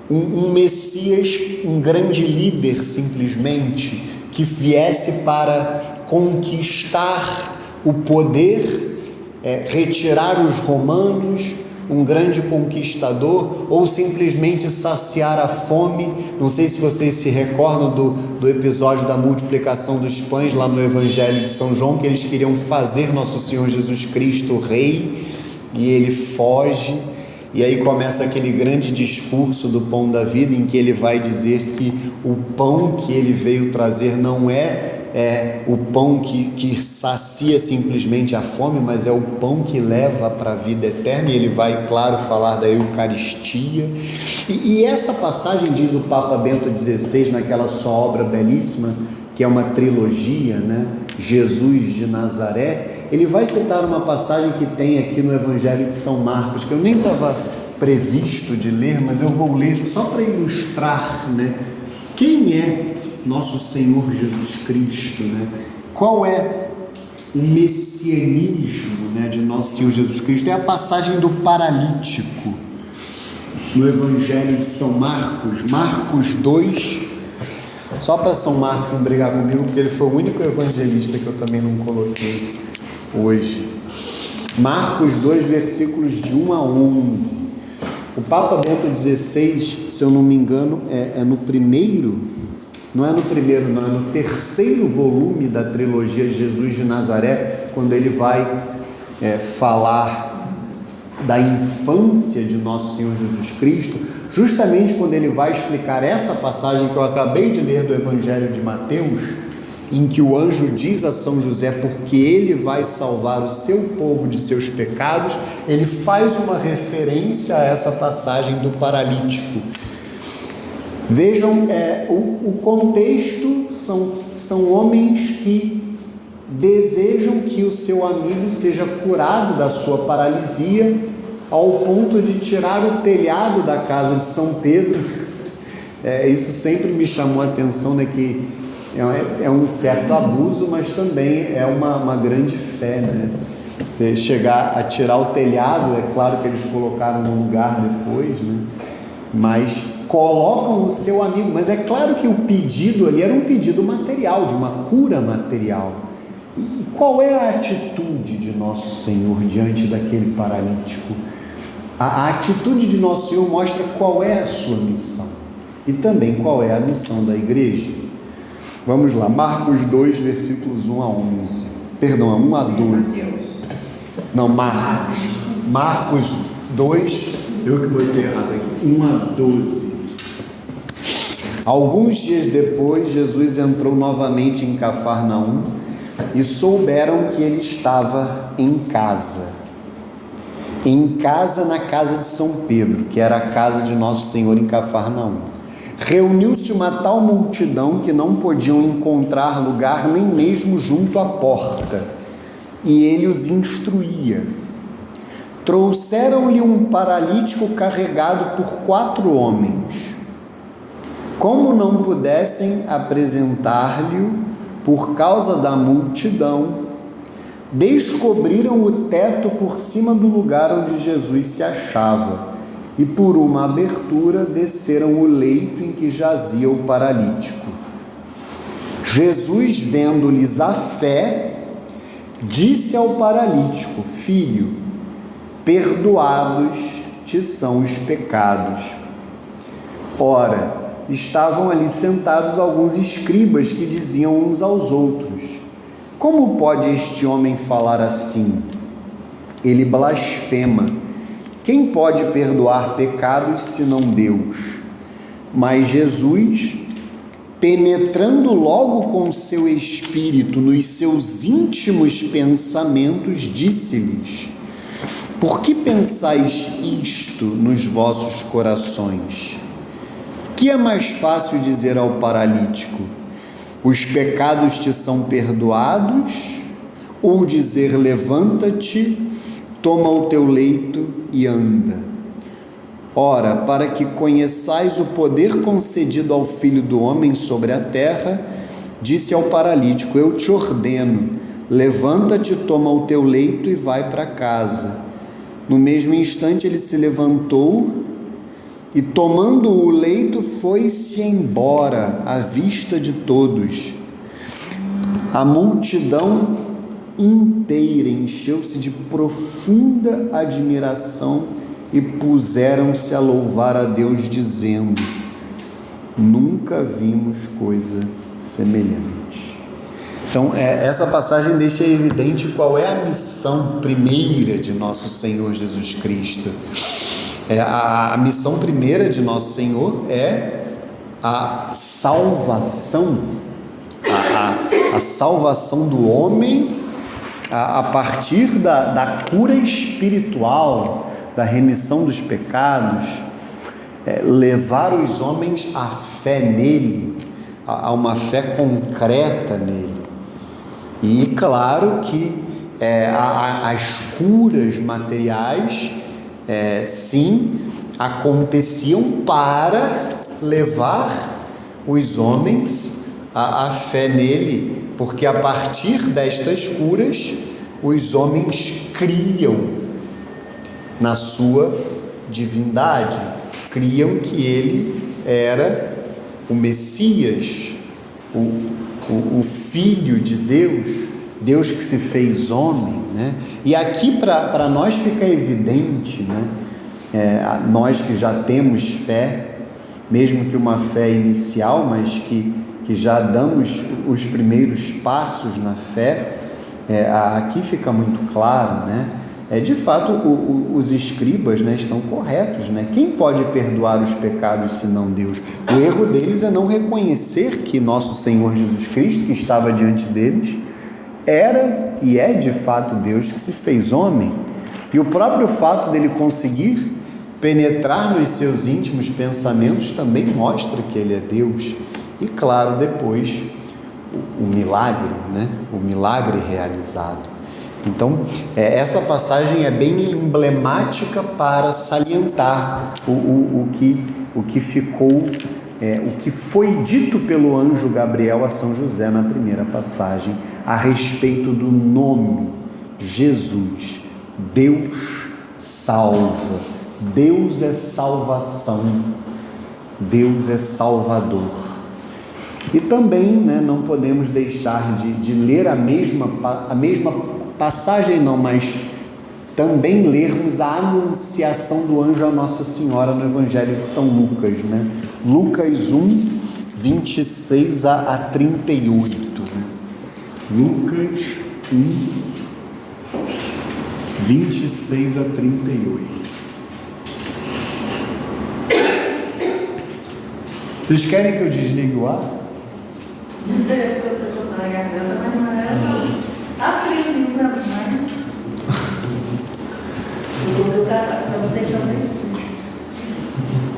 um Messias, um grande líder simplesmente, que viesse para conquistar o poder, retirar os romanos, um grande conquistador, ou simplesmente saciar a fome. Não sei se vocês se recordam do episódio da multiplicação dos pães lá no Evangelho de São João, que eles queriam fazer nosso Senhor Jesus Cristo rei, e ele foge, e aí começa aquele grande discurso do pão da vida, em que ele vai dizer que o pão que ele veio trazer não é o pão que sacia simplesmente a fome, mas é o pão que leva para a vida eterna. E ele vai, claro, falar da Eucaristia. E essa passagem, diz o Papa Bento XVI, naquela sua obra belíssima, que é uma trilogia, né? Jesus de Nazaré, ele vai citar uma passagem que tem aqui no Evangelho de São Marcos, que eu nem estava previsto de ler, mas eu vou ler só para ilustrar, né? Quem é nosso Senhor Jesus Cristo, né? Qual é o messianismo, né, de nosso Senhor Jesus Cristo? É a passagem do paralítico no Evangelho de São Marcos, Marcos 2, só para São Marcos não brigar comigo, porque ele foi o único evangelista que eu também não coloquei hoje. Marcos 2, versículos de 1 a 11. O Papa Bento XVI, se eu não me engano, é no terceiro volume da trilogia Jesus de Nazaré, quando ele vai falar da infância de nosso Senhor Jesus Cristo, justamente quando ele vai explicar essa passagem que eu acabei de ler do Evangelho de Mateus, em que o anjo diz a São José, porque ele vai salvar o seu povo de seus pecados, ele faz uma referência a essa passagem do paralítico. Vejam, o contexto são homens que desejam que o seu amigo seja curado da sua paralisia, ao ponto de tirar o telhado da casa de São Pedro. Isso sempre me chamou a atenção, né, que é um certo abuso, mas também é uma grande fé, né? Você chegar a tirar o telhado, é claro que eles colocaram no lugar depois, né? Mas colocam o seu amigo, mas é claro que o pedido ali era um pedido material, de uma cura material. E qual é a atitude de nosso Senhor diante daquele paralítico? A atitude de nosso Senhor mostra qual é a sua missão e também qual é a missão da igreja. Vamos lá, Marcos 2, versículos 1 a 11. Perdão, 1 a 12. Não, Marcos 2, eu que botei errado aqui, 1 a 12. Alguns dias depois, Jesus entrou novamente em Cafarnaum e souberam que ele estava em casa, na casa de São Pedro, que era a casa de nosso Senhor em Cafarnaum. Reuniu-se uma tal multidão que não podiam encontrar lugar nem mesmo junto à porta, e ele os instruía. Trouxeram-lhe um paralítico carregado por 4 homens. Como não pudessem apresentar-lhe por causa da multidão, descobriram o teto por cima do lugar onde Jesus se achava, e por uma abertura desceram o leito em que jazia o paralítico. Jesus, vendo-lhes a fé, disse ao paralítico: Filho, perdoados te são os pecados. Ora, estavam ali sentados alguns escribas que diziam uns aos outros: Como pode este homem falar assim? Ele blasfema. Quem pode perdoar pecados senão Deus? Mas Jesus, penetrando logo com seu espírito nos seus íntimos pensamentos, disse-lhes: Por que pensais isto nos vossos corações? Que é mais fácil dizer ao paralítico: Os pecados te são perdoados? Ou dizer: Levanta-te, toma o teu leito e anda. Ora, para que conheçais o poder concedido ao Filho do Homem sobre a terra, disse ao paralítico: Eu te ordeno, levanta-te, toma o teu leito e vai para casa. No mesmo instante ele se levantou e, tomando o leito, foi-se embora à vista de todos. A multidão inteira encheu-se de profunda admiração e puseram-se a louvar a Deus, dizendo: Nunca vimos coisa semelhante. Então, essa passagem deixa evidente qual é a missão primeira de nosso Senhor Jesus Cristo. A missão primeira de nosso Senhor é a salvação, a salvação do homem a partir da cura espiritual, da remissão dos pecados, levar os homens à fé nele, a uma fé concreta nele. E claro que as curas materiais, sim, aconteciam para levar os homens à fé nele, porque a partir destas curas os homens criam na sua divindade, criam que ele era o Messias, o Filho de Deus, Deus que se fez homem, né? E aqui para nós fica evidente, né? Nós que já temos fé, mesmo que uma fé inicial, mas que já damos os primeiros passos na fé, aqui fica muito claro, né? De fato, os escribas, né, estão corretos, né? Quem pode perdoar os pecados senão Deus? O erro deles é não reconhecer que nosso Senhor Jesus Cristo, que estava diante deles, era e é de fato Deus que se fez homem. E o próprio fato dele conseguir penetrar nos seus íntimos pensamentos também mostra que ele é Deus. E claro, depois o milagre, né? O milagre realizado. Então, essa passagem é bem emblemática para salientar o que ficou, o que foi dito pelo anjo Gabriel a São José na primeira passagem, a respeito do nome Jesus. Deus salva, Deus é salvação, Deus é Salvador. E também, né, não podemos deixar de ler a mesma passagem, não, mas também lermos a anunciação do anjo a Nossa Senhora no Evangelho de São Lucas, né? Lucas 1, 26 a 38. Né? Lucas 1, 26 a 38. Vocês querem que eu desligue o ar? Estou pensando na garganta, mas não é. Tá frio para mim, para vocês também sim.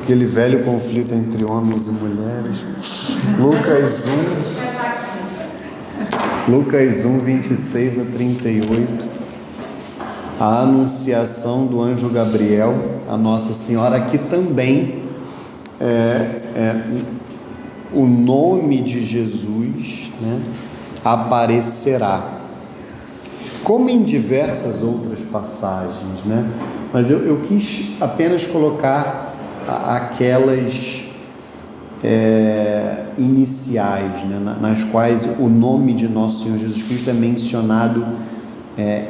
Aquele velho conflito entre homens e mulheres. Lucas 1, 26 a 38. A anunciação do anjo Gabriel a Nossa Senhora, que também o nome de Jesus, né, aparecerá, como em diversas outras passagens, né? Mas eu quis apenas colocar aquelas iniciais, né, nas quais o nome de nosso Senhor Jesus Cristo é mencionado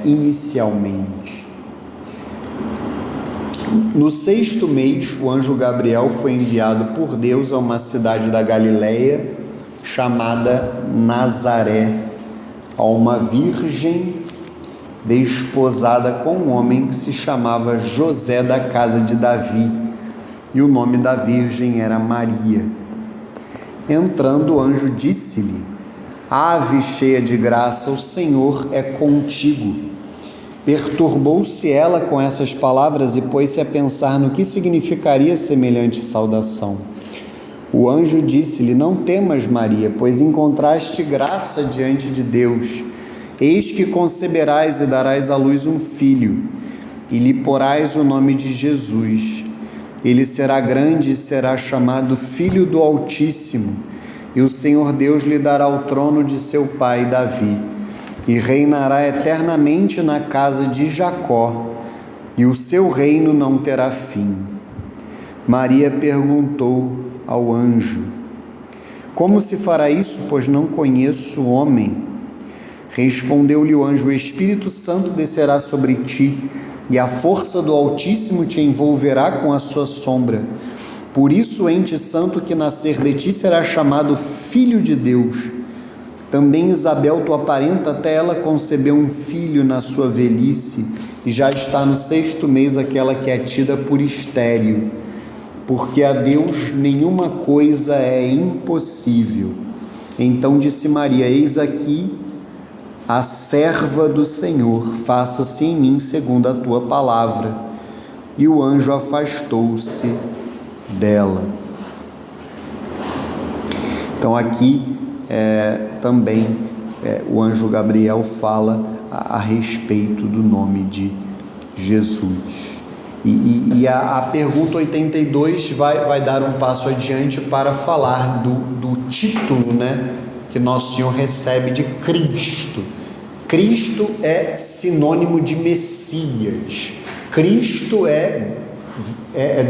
inicialmente. No 6º mês, o anjo Gabriel foi enviado por Deus a uma cidade da Galileia chamada Nazaré, a uma virgem desposada com um homem que se chamava José, da casa de Davi, e o nome da virgem era Maria. Entrando, o anjo disse-lhe: Ave cheia de graça, o Senhor é contigo. Perturbou-se ela com essas palavras e pôs-se a pensar no que significaria semelhante saudação. O anjo disse-lhe: Não temas, Maria, pois encontraste graça diante de Deus. Eis que conceberás e darás à luz um filho, e lhe porás o nome de Jesus. Ele será grande e será chamado Filho do Altíssimo, e o Senhor Deus lhe dará o trono de seu pai Davi, e reinará eternamente na casa de Jacó, e o seu reino não terá fim. Maria perguntou ao anjo: Como se fará isso, pois não conheço o homem? Respondeu-lhe o anjo: O Espírito Santo descerá sobre ti, e a força do Altíssimo te envolverá com a sua sombra. Por isso o ente santo que nascer de ti será chamado Filho de Deus. Também Isabel, tua parenta, até ela concebeu um filho na sua velhice, e já está no 6º mês aquela que é tida por estéril, porque a Deus nenhuma coisa é impossível. Então disse Maria: Eis aqui a serva do Senhor, faça-se em mim segundo a tua palavra. E o anjo afastou-se dela. Então aqui também o anjo Gabriel fala a respeito do nome de Jesus. E a pergunta 82 vai dar um passo adiante para falar do título, né, que Nosso Senhor recebe de Cristo. Cristo é sinônimo de Messias. Cristo é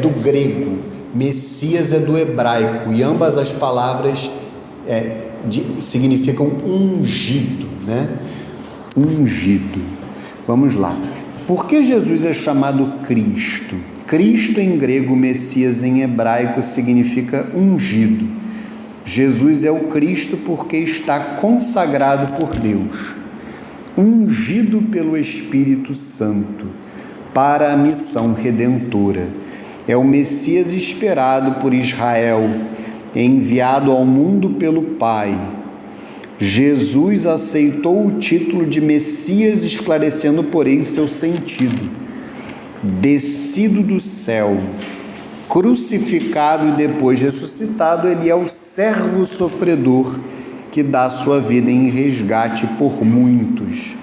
do grego, Messias é do hebraico, e ambas as palavras significam ungido, né? ungido. Vamos lá. Por que Jesus é chamado Cristo? Cristo em grego, Messias em hebraico, significa ungido. Jesus é o Cristo porque está consagrado por Deus, ungido pelo Espírito Santo para a missão redentora. É o Messias esperado por Israel, enviado ao mundo pelo Pai. Jesus aceitou o título de Messias, esclarecendo, porém, seu sentido. Descido do céu, crucificado e depois ressuscitado, ele é o servo sofredor que dá sua vida em resgate por muitos.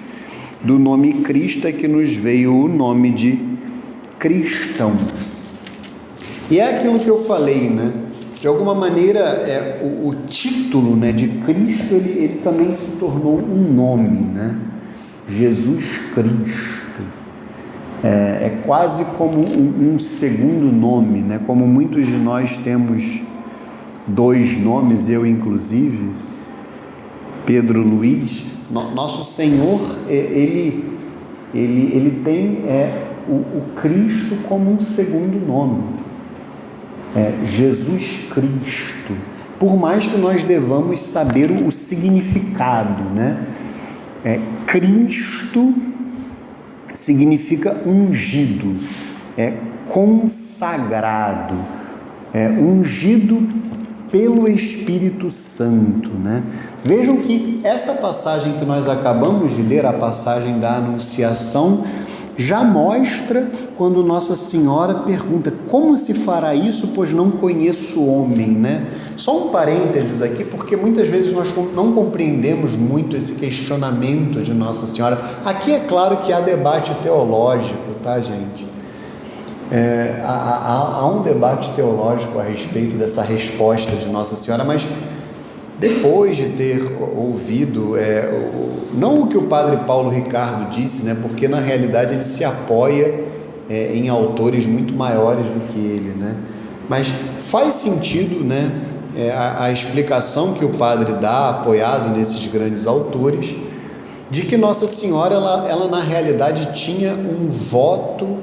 Do nome Cristo é que nos veio o nome de cristãos. E é aquilo que eu falei, né? De alguma maneira, o título, né, de Cristo, ele também se tornou um nome, né? Jesus Cristo. É quase como um segundo nome, né? Como muitos de nós temos dois nomes, eu inclusive, Pedro Luiz. Nosso Senhor, ele tem o Cristo como um segundo nome. Jesus Cristo, por mais que nós devamos saber o significado, né? Cristo significa ungido, consagrado, ungido pelo Espírito Santo, né? Vejam que essa passagem que nós acabamos de ler, a passagem da Anunciação, já mostra quando Nossa Senhora pergunta: como se fará isso, pois não conheço o homem, né? Só um parênteses aqui, porque muitas vezes nós não compreendemos muito esse questionamento de Nossa Senhora. Aqui é claro que há debate teológico, tá, gente? Há um debate teológico a respeito dessa resposta de Nossa Senhora, mas depois de ter ouvido, não o que o padre Paulo Ricardo disse, né, porque na realidade ele se apoia em autores muito maiores do que ele, né, mas faz sentido, né, a explicação que o padre dá, apoiado nesses grandes autores, de que Nossa Senhora, ela na realidade tinha um voto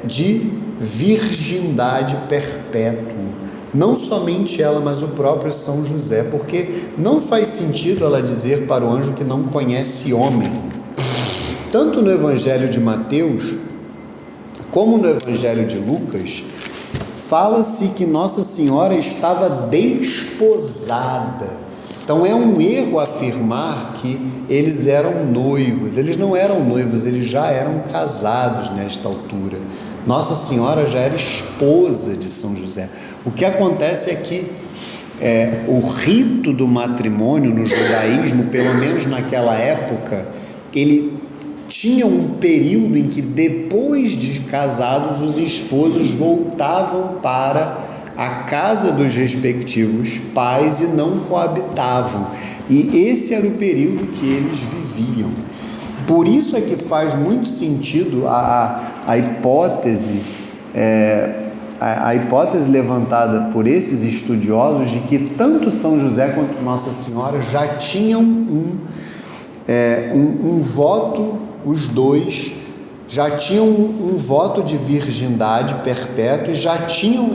de virgindade perpétua. Não somente ela, mas o próprio São José, porque não faz sentido ela dizer para o anjo que não conhece homem. Tanto no Evangelho de Mateus, como no Evangelho de Lucas, fala-se que Nossa Senhora estava desposada. Então é um erro afirmar que eles eram noivos. Eles não eram noivos, eles já eram casados nesta altura. Nossa Senhora já era esposa de São José. O que acontece é que o rito do matrimônio no judaísmo, pelo menos naquela época, ele tinha um período em que depois de casados os esposos voltavam para a casa dos respectivos pais e não coabitavam. E esse era o período que eles viviam. Por isso é que faz muito sentido a hipótese levantada por esses estudiosos de que tanto São José quanto Nossa Senhora já tinham um voto, os dois já tinham um voto de virgindade perpétua e já tinham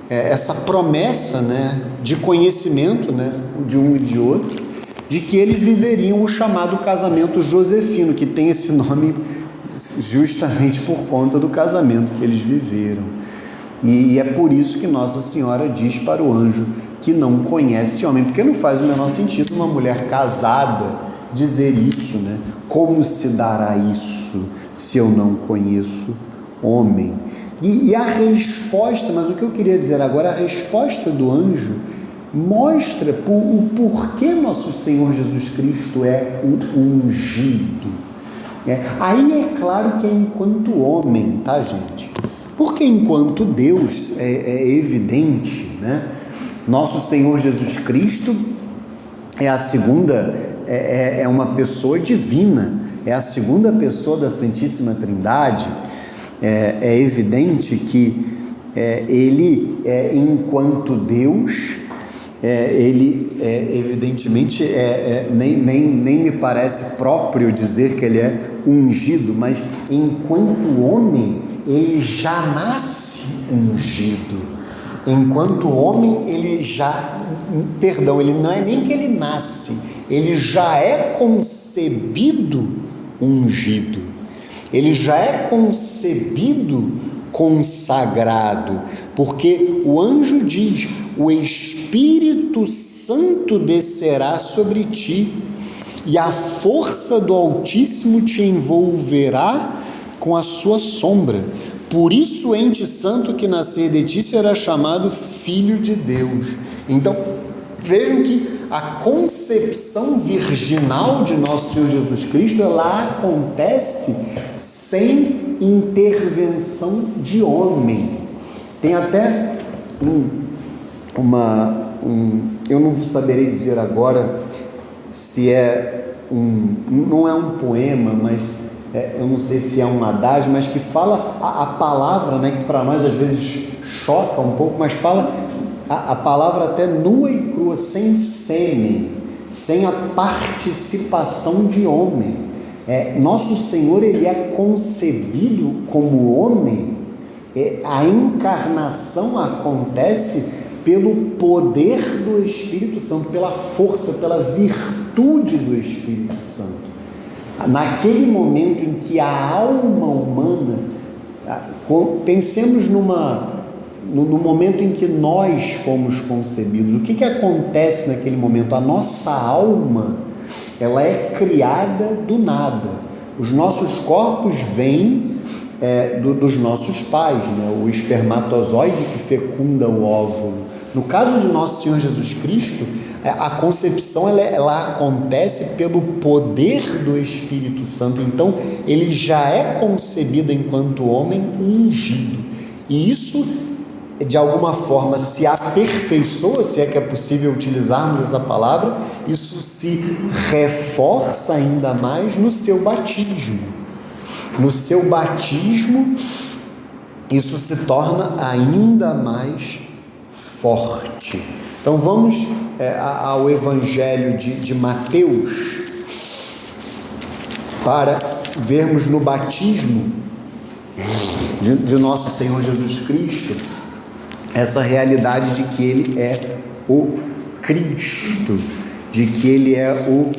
essa promessa, né, de conhecimento, né, de um e de outro, de que eles viveriam o chamado casamento josefino, que tem esse nome justamente por conta do casamento que eles viveram. E é por isso que Nossa Senhora diz para o anjo que não conhece homem, porque não faz o menor sentido uma mulher casada dizer isso, né? Como se dará isso se eu não conheço homem? E a resposta, mas o que eu queria dizer agora, a resposta do anjo mostra o porquê nosso Senhor Jesus Cristo é o ungido. Aí é claro que é enquanto homem, tá, gente? Porque enquanto Deus é evidente, né? Nosso Senhor Jesus Cristo é a segunda, é uma pessoa divina, é a segunda pessoa da Santíssima Trindade. É evidente que ele, enquanto Deus, ele evidentemente nem me parece próprio dizer que ele é ungido, mas enquanto homem ele já nasce ungido. Enquanto homem ele ele não é nem que ele nasce, ele já é concebido ungido, ele já é concebido consagrado, porque o anjo diz: o Espírito Santo descerá sobre ti e a força do Altíssimo te envolverá com a sua sombra. Por isso o ente santo que nascer de ti será chamado Filho de Deus. Então, vejam que a concepção virginal de nosso Senhor Jesus Cristo, ela acontece sem intervenção de homem. Tem até eu não saberei dizer agora se não é um poema, mas eu não sei se é um adágio, mas que fala a palavra, né, que para nós às vezes choca um pouco, mas fala a palavra até nua e crua, sem sêmen, sem a participação de homem. Nosso Senhor, ele é concebido como homem, a encarnação acontece pelo poder do Espírito Santo, pela força, pela virtude do Espírito Santo. Naquele momento em que a alma humana, pensemos no momento em que nós fomos concebidos, o que acontece naquele momento? A nossa alma, ela é criada do nada. Os nossos corpos vêm dos nossos pais, né? O espermatozoide que fecunda o óvulo. No caso de nosso Senhor Jesus Cristo, a concepção ela acontece pelo poder do Espírito Santo. Então ele já é concebido enquanto homem ungido, e isso de alguma forma se aperfeiçoa, se é que é possível utilizarmos essa palavra. Isso se reforça ainda mais no seu batismo. No seu batismo, isso se torna ainda mais forte. Então vamos ao Evangelho de Mateus, para vermos no batismo de nosso Senhor Jesus Cristo essa realidade de que ele é o Cristo, de que ele é o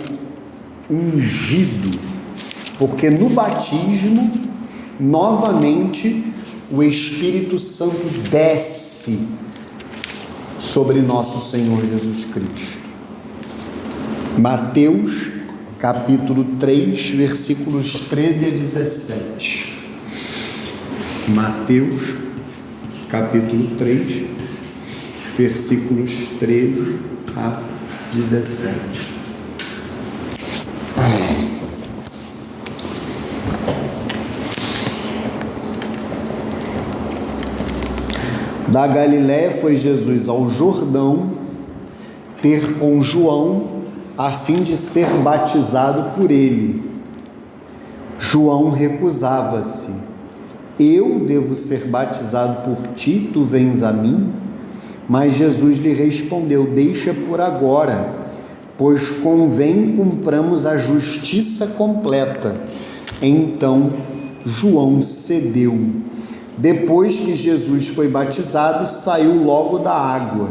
ungido, porque no batismo, novamente, o Espírito Santo desce sobre nosso Senhor Jesus Cristo. Mateus, capítulo 3, versículos 13 a 17. Mateus, capítulo 3, versículos 13 a 17. Da Galiléia foi Jesus ao Jordão ter com João, a fim de ser batizado por ele. João recusava-se: eu devo ser batizado por ti, tu vens a mim? Mas Jesus lhe respondeu: deixa por agora, pois convém cumpramos a justiça completa. Então João cedeu. Depois que Jesus foi batizado, saiu logo da água.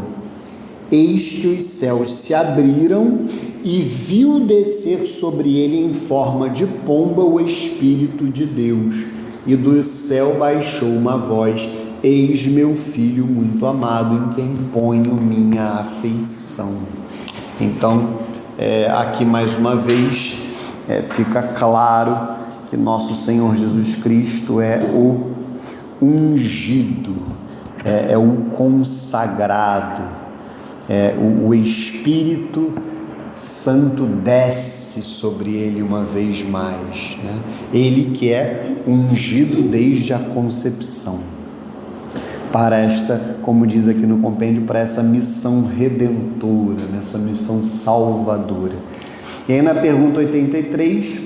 Eis que os céus se abriram e viu descer sobre ele em forma de pomba o Espírito de Deus. E do céu baixou uma voz: eis meu filho muito amado, em quem ponho minha afeição. Então, aqui mais uma vez, fica claro que nosso Senhor Jesus Cristo é o ungido, é o consagrado, o Espírito Santo desce sobre ele uma vez mais, né? Ele que é ungido desde a concepção, para esta, como diz aqui no compêndio, para essa missão redentora, nessa missão salvadora. E aí na pergunta 83,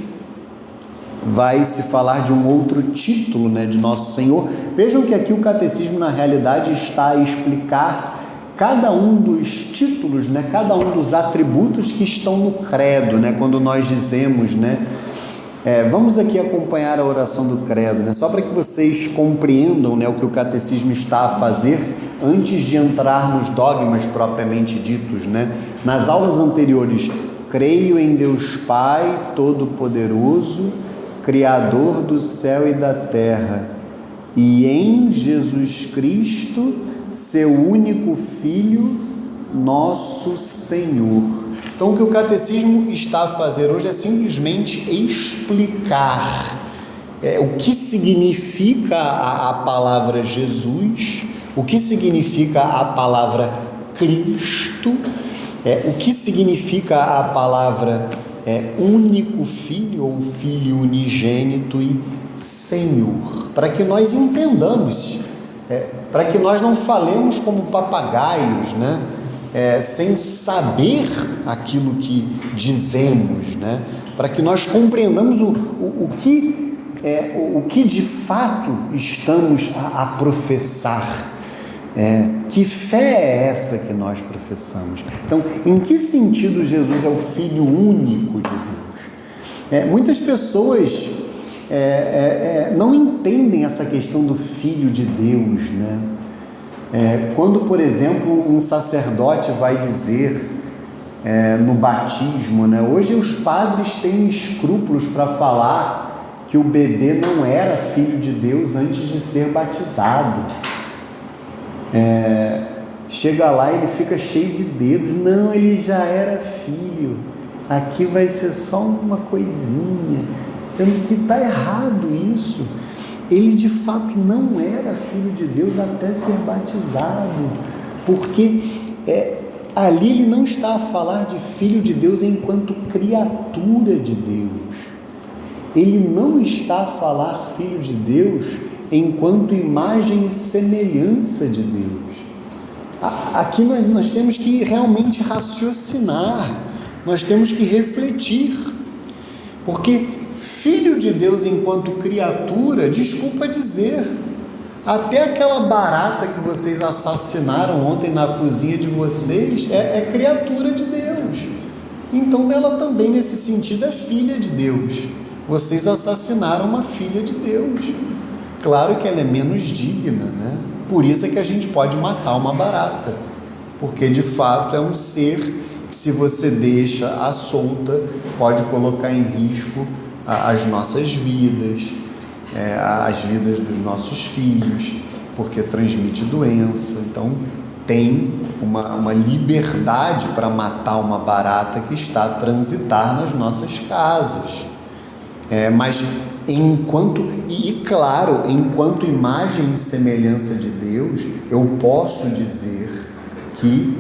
vai se falar de um outro título, né, de Nosso Senhor. Vejam que aqui o catecismo, na realidade, está a explicar cada um dos títulos, né, cada um dos atributos que estão no credo, né, quando nós dizemos, né, vamos aqui acompanhar a oração do credo, né, só para que vocês compreendam, né, o que o catecismo está a fazer antes de entrar nos dogmas propriamente ditos, né. Nas aulas anteriores, creio em Deus Pai Todo-Poderoso, Criador do céu e da terra, e em Jesus Cristo, seu único Filho, nosso Senhor. Então, o que o catecismo está a fazer hoje é simplesmente explicar o que significa a palavra Jesus, o que significa a palavra Cristo, o que significa a palavra único Filho ou Filho unigênito e Senhor, para que nós entendamos, para que nós não falemos como papagaios, né? Sem saber aquilo que dizemos, né? Para que nós compreendamos o que de fato estamos a professar. Que fé é essa que nós professamos? Então, em que sentido Jesus é o Filho único de Deus? Muitas pessoas não entendem essa questão do Filho de Deus, né? Quando, por exemplo, um sacerdote vai dizer no batismo, né? Hoje os padres têm escrúpulos para falar que o bebê não era filho de Deus antes de ser batizado. Chega lá e ele fica cheio de dedos. Não, ele já era filho. Aqui vai ser só uma coisinha. Sendo que está errado isso. Ele de fato não era filho de Deus até ser batizado. Porque ali ele não está a falar de filho de Deus enquanto criatura de Deus. Ele não está a falar filho de Deus enquanto imagem e semelhança de Deus. Aqui nós temos que realmente raciocinar, nós temos que refletir, porque filho de Deus enquanto criatura, desculpa dizer, até aquela barata que vocês assassinaram ontem na cozinha de vocês é criatura de Deus, então ela também nesse sentido é filha de Deus. Vocês assassinaram uma filha de Deus. Claro que ela é menos digna, né? Por isso é que a gente pode matar uma barata, porque de fato é um ser que, se você deixa à solta, pode colocar em risco as nossas vidas, as vidas dos nossos filhos, porque transmite doença. Então tem uma liberdade para matar uma barata que está a transitar nas nossas casas. Mas enquanto imagem e semelhança de Deus, eu posso dizer que,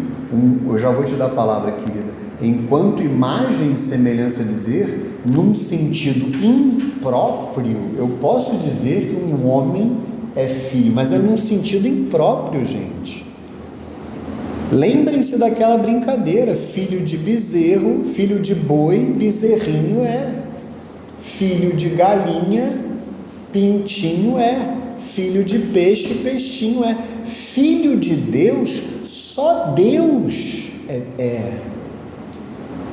eu já vou te dar a palavra, querida, enquanto imagem e semelhança dizer, num sentido impróprio, eu posso dizer que um homem é filho, mas é num sentido impróprio, gente. Lembrem-se daquela brincadeira, filho de bezerro, filho de boi, bezerrinho filho de galinha, pintinho filho de peixe, peixinho filho de Deus, só Deus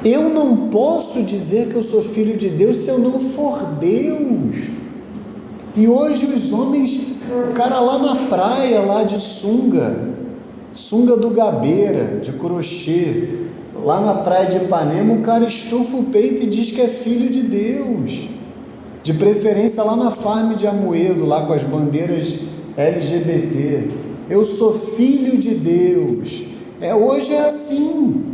Eu não posso dizer que eu sou filho de Deus se eu não for Deus. E hoje os homens, o cara lá na praia, lá de sunga do Gabeira, de crochê, lá na praia de Ipanema, o cara estufa o peito e diz que é filho de Deus, de preferência lá na Farm de Amoedo, lá com as bandeiras LGBT, eu sou filho de Deus. Hoje é assim,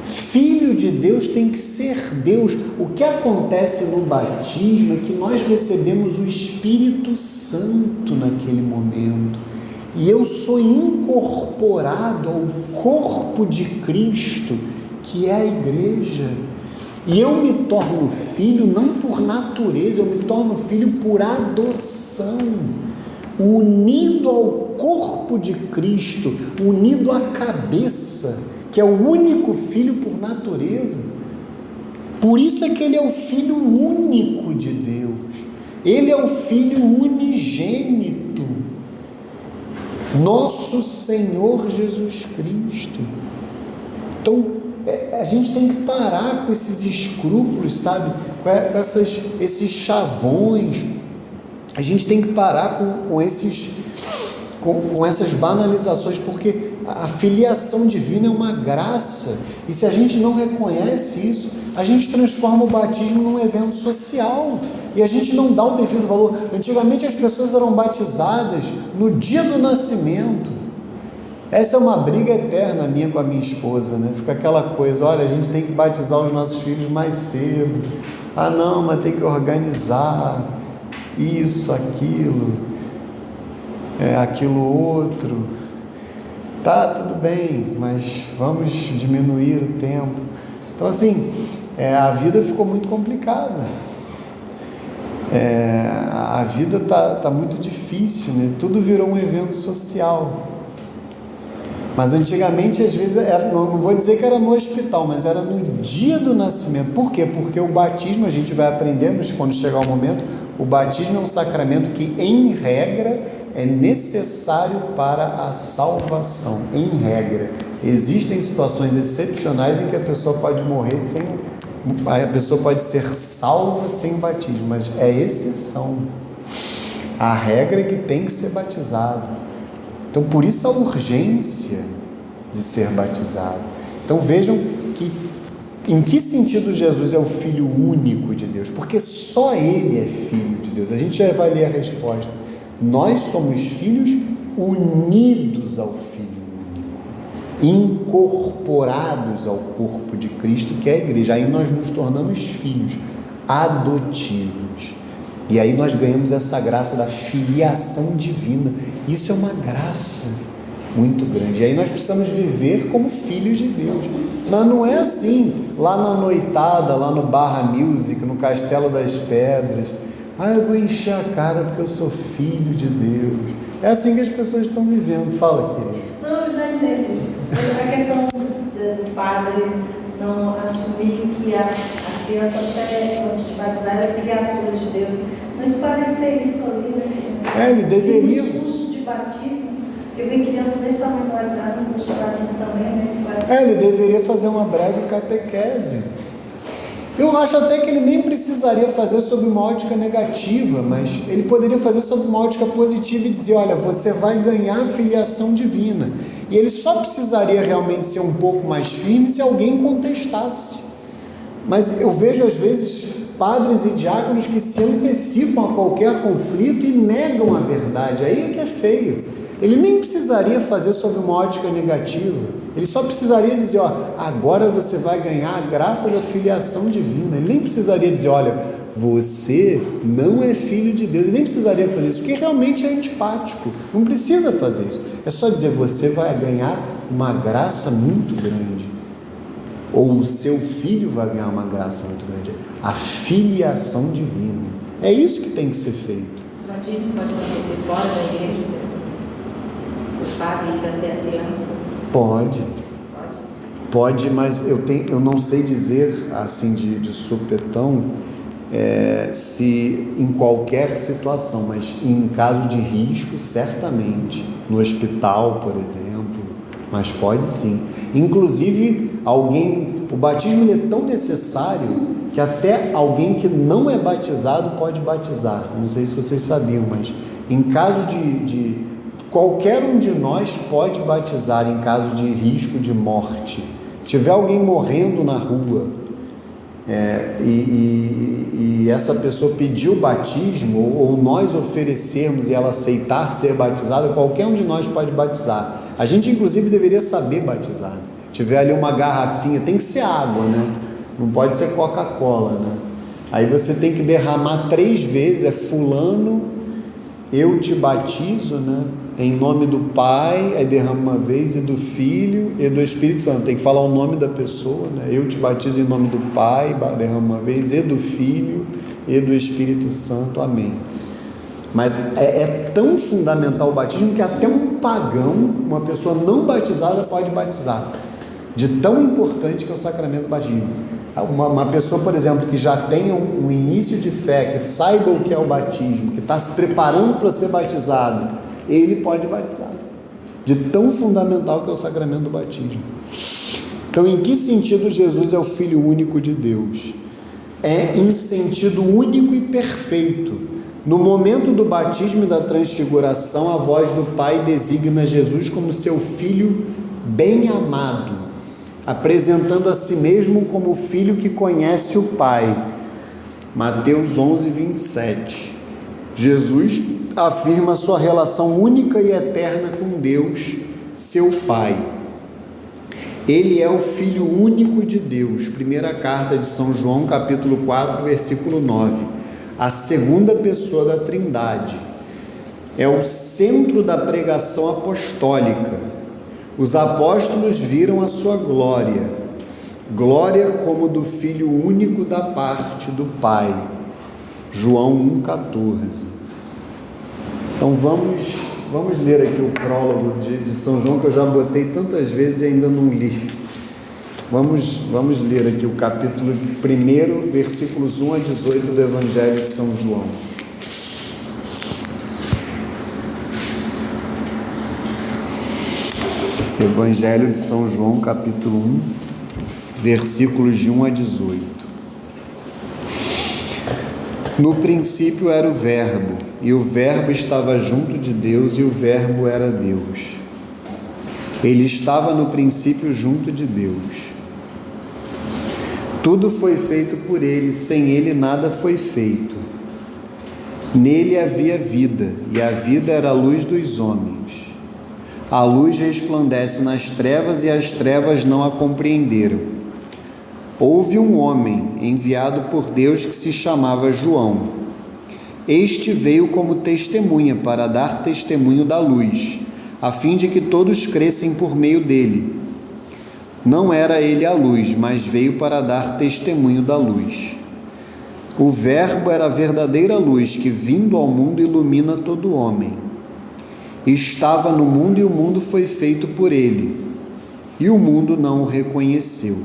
filho de Deus tem que ser Deus. O que acontece no batismo é que nós recebemos o Espírito Santo naquele momento, e eu sou incorporado ao corpo de Cristo, que é a igreja, e eu me torno filho não por natureza, eu me torno filho por adoção, unido ao corpo de Cristo, unido à cabeça, que é o único filho por natureza. Por isso é que ele é o filho único de Deus, ele é o filho unigênito. Nosso Senhor Jesus Cristo. Então, a gente tem que parar com esses escrúpulos, sabe? Com esses chavões. A gente tem que parar com essas banalizações, porque a filiação divina é uma graça, e se a gente não reconhece isso, a gente transforma o batismo num evento social, e a gente não dá o devido valor. Antigamente as pessoas eram batizadas no dia do nascimento. Essa é uma briga eterna minha com a minha esposa, né? Fica aquela coisa, olha, a gente tem que batizar os nossos filhos mais cedo. Ah não, mas tem que organizar isso, aquilo, aquilo outro. Tá, tudo bem, mas vamos diminuir o tempo. Então assim, a vida ficou muito complicada. A vida tá muito difícil, né? Tudo virou um evento social. Mas antigamente, às vezes, não vou dizer que era no hospital, mas era no dia do nascimento. Por quê? Porque o batismo, a gente vai aprendendo quando chegar o momento, o batismo é um sacramento que, em regra, é necessário para a salvação. Em regra. Existem situações excepcionais em que a pessoa pode morrer a pessoa pode ser salva sem batismo, mas é exceção. A regra é que tem que ser batizado. Então, por isso a urgência de ser batizado. Então, vejam em que sentido Jesus é o Filho único de Deus, porque só Ele é Filho de Deus. A gente já vai ler a resposta. Nós somos filhos unidos ao Filho único, incorporados ao corpo de Cristo, que é a igreja. Aí nós nos tornamos filhos adotivos. E aí nós ganhamos essa graça da filiação divina. Isso é uma graça muito grande. E aí nós precisamos viver como filhos de Deus. Mas não é assim, lá na noitada, lá no Barra Music, no Castelo das Pedras. Eu vou encher a cara porque eu sou filho de Deus. É assim que as pessoas estão vivendo. Fala, querida. Não, eu já entendi. A questão do padre não assumir que a criança, até antes de batizar, é criatura de Deus. Não esclarecer isso ali, né? Ele deveria. No curso de batismo, porque eu vi criança desse tamanho batizada, no curso de batismo também, né? Ele deveria fazer uma breve catequese. Eu acho até que ele nem precisaria fazer sob uma ótica negativa, mas ele poderia fazer sob uma ótica positiva e dizer, olha, você vai ganhar a filiação divina. E ele só precisaria realmente ser um pouco mais firme se alguém contestasse. Mas eu vejo às vezes padres e diáconos que se antecipam a qualquer conflito e negam a verdade. Aí é que é feio. Ele nem precisaria fazer sob uma ótica negativa. Ele só precisaria dizer, agora você vai ganhar a graça da filiação divina. Ele nem precisaria dizer, olha, você não é filho de Deus. Ele nem precisaria fazer isso, porque realmente é antipático. Não precisa fazer isso. É só dizer, você vai ganhar uma graça muito grande. Ou o seu filho vai ganhar uma graça muito grande. A filiação divina. É isso que tem que ser feito. O batismo pode acontecer fora da igreja? O padre ir até a criança? Pode, mas eu não sei dizer assim de supetão se em qualquer situação, mas em caso de risco, certamente. No hospital, por exemplo, mas pode sim. Inclusive, o batismo ele é tão necessário que até alguém que não é batizado pode batizar. Não sei se vocês sabiam, mas em caso de qualquer um de nós pode batizar em caso de risco de morte. Se tiver alguém morrendo na rua e essa pessoa pedir o batismo ou nós oferecermos e ela aceitar ser batizada, qualquer um de nós pode batizar. A gente inclusive deveria saber batizar. Se tiver ali uma garrafinha, tem que ser água, né? Não pode ser Coca-Cola, né? Aí você tem que derramar 3 vezes, fulano, eu te batizo, né? Em nome do Pai, aí derrama uma vez, e do Filho e do Espírito Santo. Tem que falar o nome da pessoa, né? Eu te batizo em nome do Pai, derrama uma vez, e do Filho e do Espírito Santo. Amém. Mas é tão fundamental o batismo que até um pagão, uma pessoa não batizada, pode batizar. De tão importante que é o sacramento do batismo. Uma pessoa, por exemplo, que já tenha um início de fé, que saiba o que é o batismo, que está se preparando para ser batizado, ele pode batizar. de tão fundamental que é o sacramento do batismo. Então, em que sentido Jesus é o Filho único de Deus? É em sentido único e perfeito. No momento do batismo e da transfiguração, a voz do Pai designa Jesus como seu Filho bem amado, apresentando a si mesmo como o Filho que conhece o Pai. Mateus 11, 27. Jesus afirma sua relação única e eterna com Deus, seu Pai. Ele é o Filho único de Deus. Primeira carta de São João, capítulo 4, versículo 9. A segunda pessoa da Trindade. É o centro da pregação apostólica. Os apóstolos viram a sua glória. Glória como do Filho único da parte do Pai. João 1,14. Então vamos ler aqui o prólogo de São João, que eu já botei tantas vezes e ainda não li. Vamos ler aqui o capítulo 1, versículos 1 a 18 do Evangelho de São João. Evangelho de São João, capítulo 1, versículos de 1 a 18. No princípio era o Verbo, e o Verbo estava junto de Deus, e o Verbo era Deus. Ele estava no princípio junto de Deus. Tudo foi feito por ele, sem ele nada foi feito. Nele havia vida, e a vida era a luz dos homens. A luz resplandece nas trevas, e as trevas não a compreenderam. Houve um homem enviado por Deus que se chamava João. Este veio como testemunha para dar testemunho da luz, a fim de que todos crescem por meio dele. Não era ele a luz, mas veio para dar testemunho da luz. O Verbo era a verdadeira luz que, vindo ao mundo, ilumina todo homem. Estava no mundo e o mundo foi feito por ele, e o mundo não o reconheceu.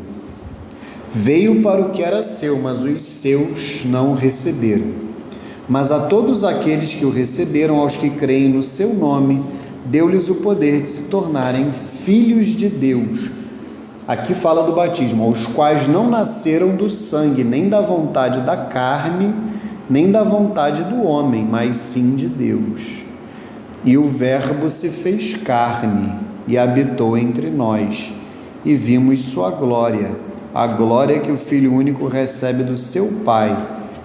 Veio para o que era seu, mas os seus não o receberam. Mas a todos aqueles que o receberam, aos que creem no seu nome, deu-lhes o poder de se tornarem filhos de Deus. Aqui fala do batismo, aos quais não nasceram do sangue, nem da vontade da carne, nem da vontade do homem, mas sim de Deus. E o Verbo se fez carne e habitou entre nós, e vimos sua glória, a glória que o Filho único recebe do seu Pai,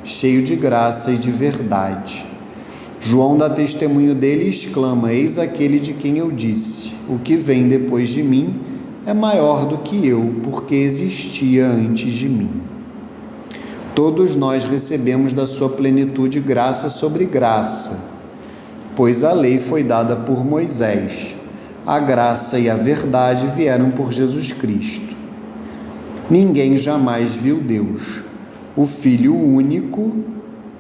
cheio de graça e de verdade. João dá testemunho dele e exclama: eis aquele de quem eu disse, o que vem depois de mim é maior do que eu, porque existia antes de mim. Todos nós recebemos da sua plenitude graça sobre graça, pois a lei foi dada por Moisés, a graça e a verdade vieram por Jesus Cristo. Ninguém jamais viu Deus, o Filho único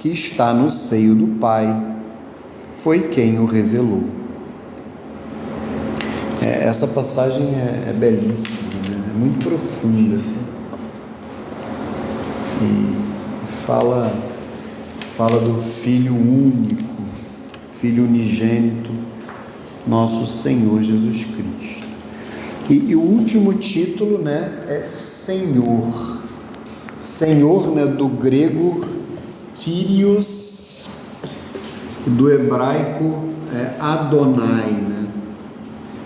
que está no seio do Pai, foi quem o revelou. Essa passagem é belíssima, né? É muito profunda, e fala do Filho único, Filho unigênito, nosso Senhor Jesus Cristo. E o último título, né, é Senhor. Senhor, né, do grego Kyrios, do hebraico Adonai, né?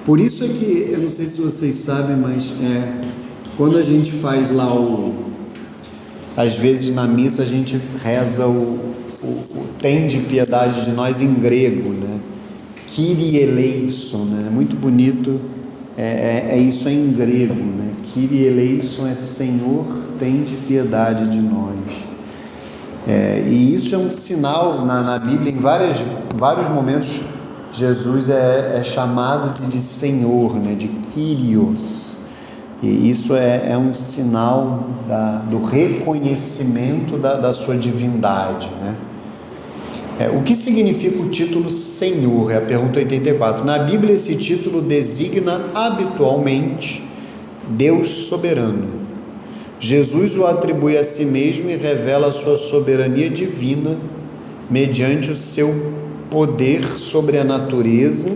Por isso é que, eu não sei se vocês sabem, mas quando a gente faz lá às vezes na missa a gente reza o tem de piedade de nós em grego, né? Kyrie eleison, né? É muito bonito, isso em grego, né? Kyrie eleison é Senhor, tem de piedade de nós. E isso é um sinal na Bíblia, em vários momentos Jesus é chamado de Senhor, né? De Kyrios, e isso é um sinal do reconhecimento da sua divindade, né? O que significa o título Senhor? É a pergunta 84. Na Bíblia, esse título designa habitualmente Deus soberano. Jesus o atribui a si mesmo e revela a sua soberania divina mediante o seu poder sobre a natureza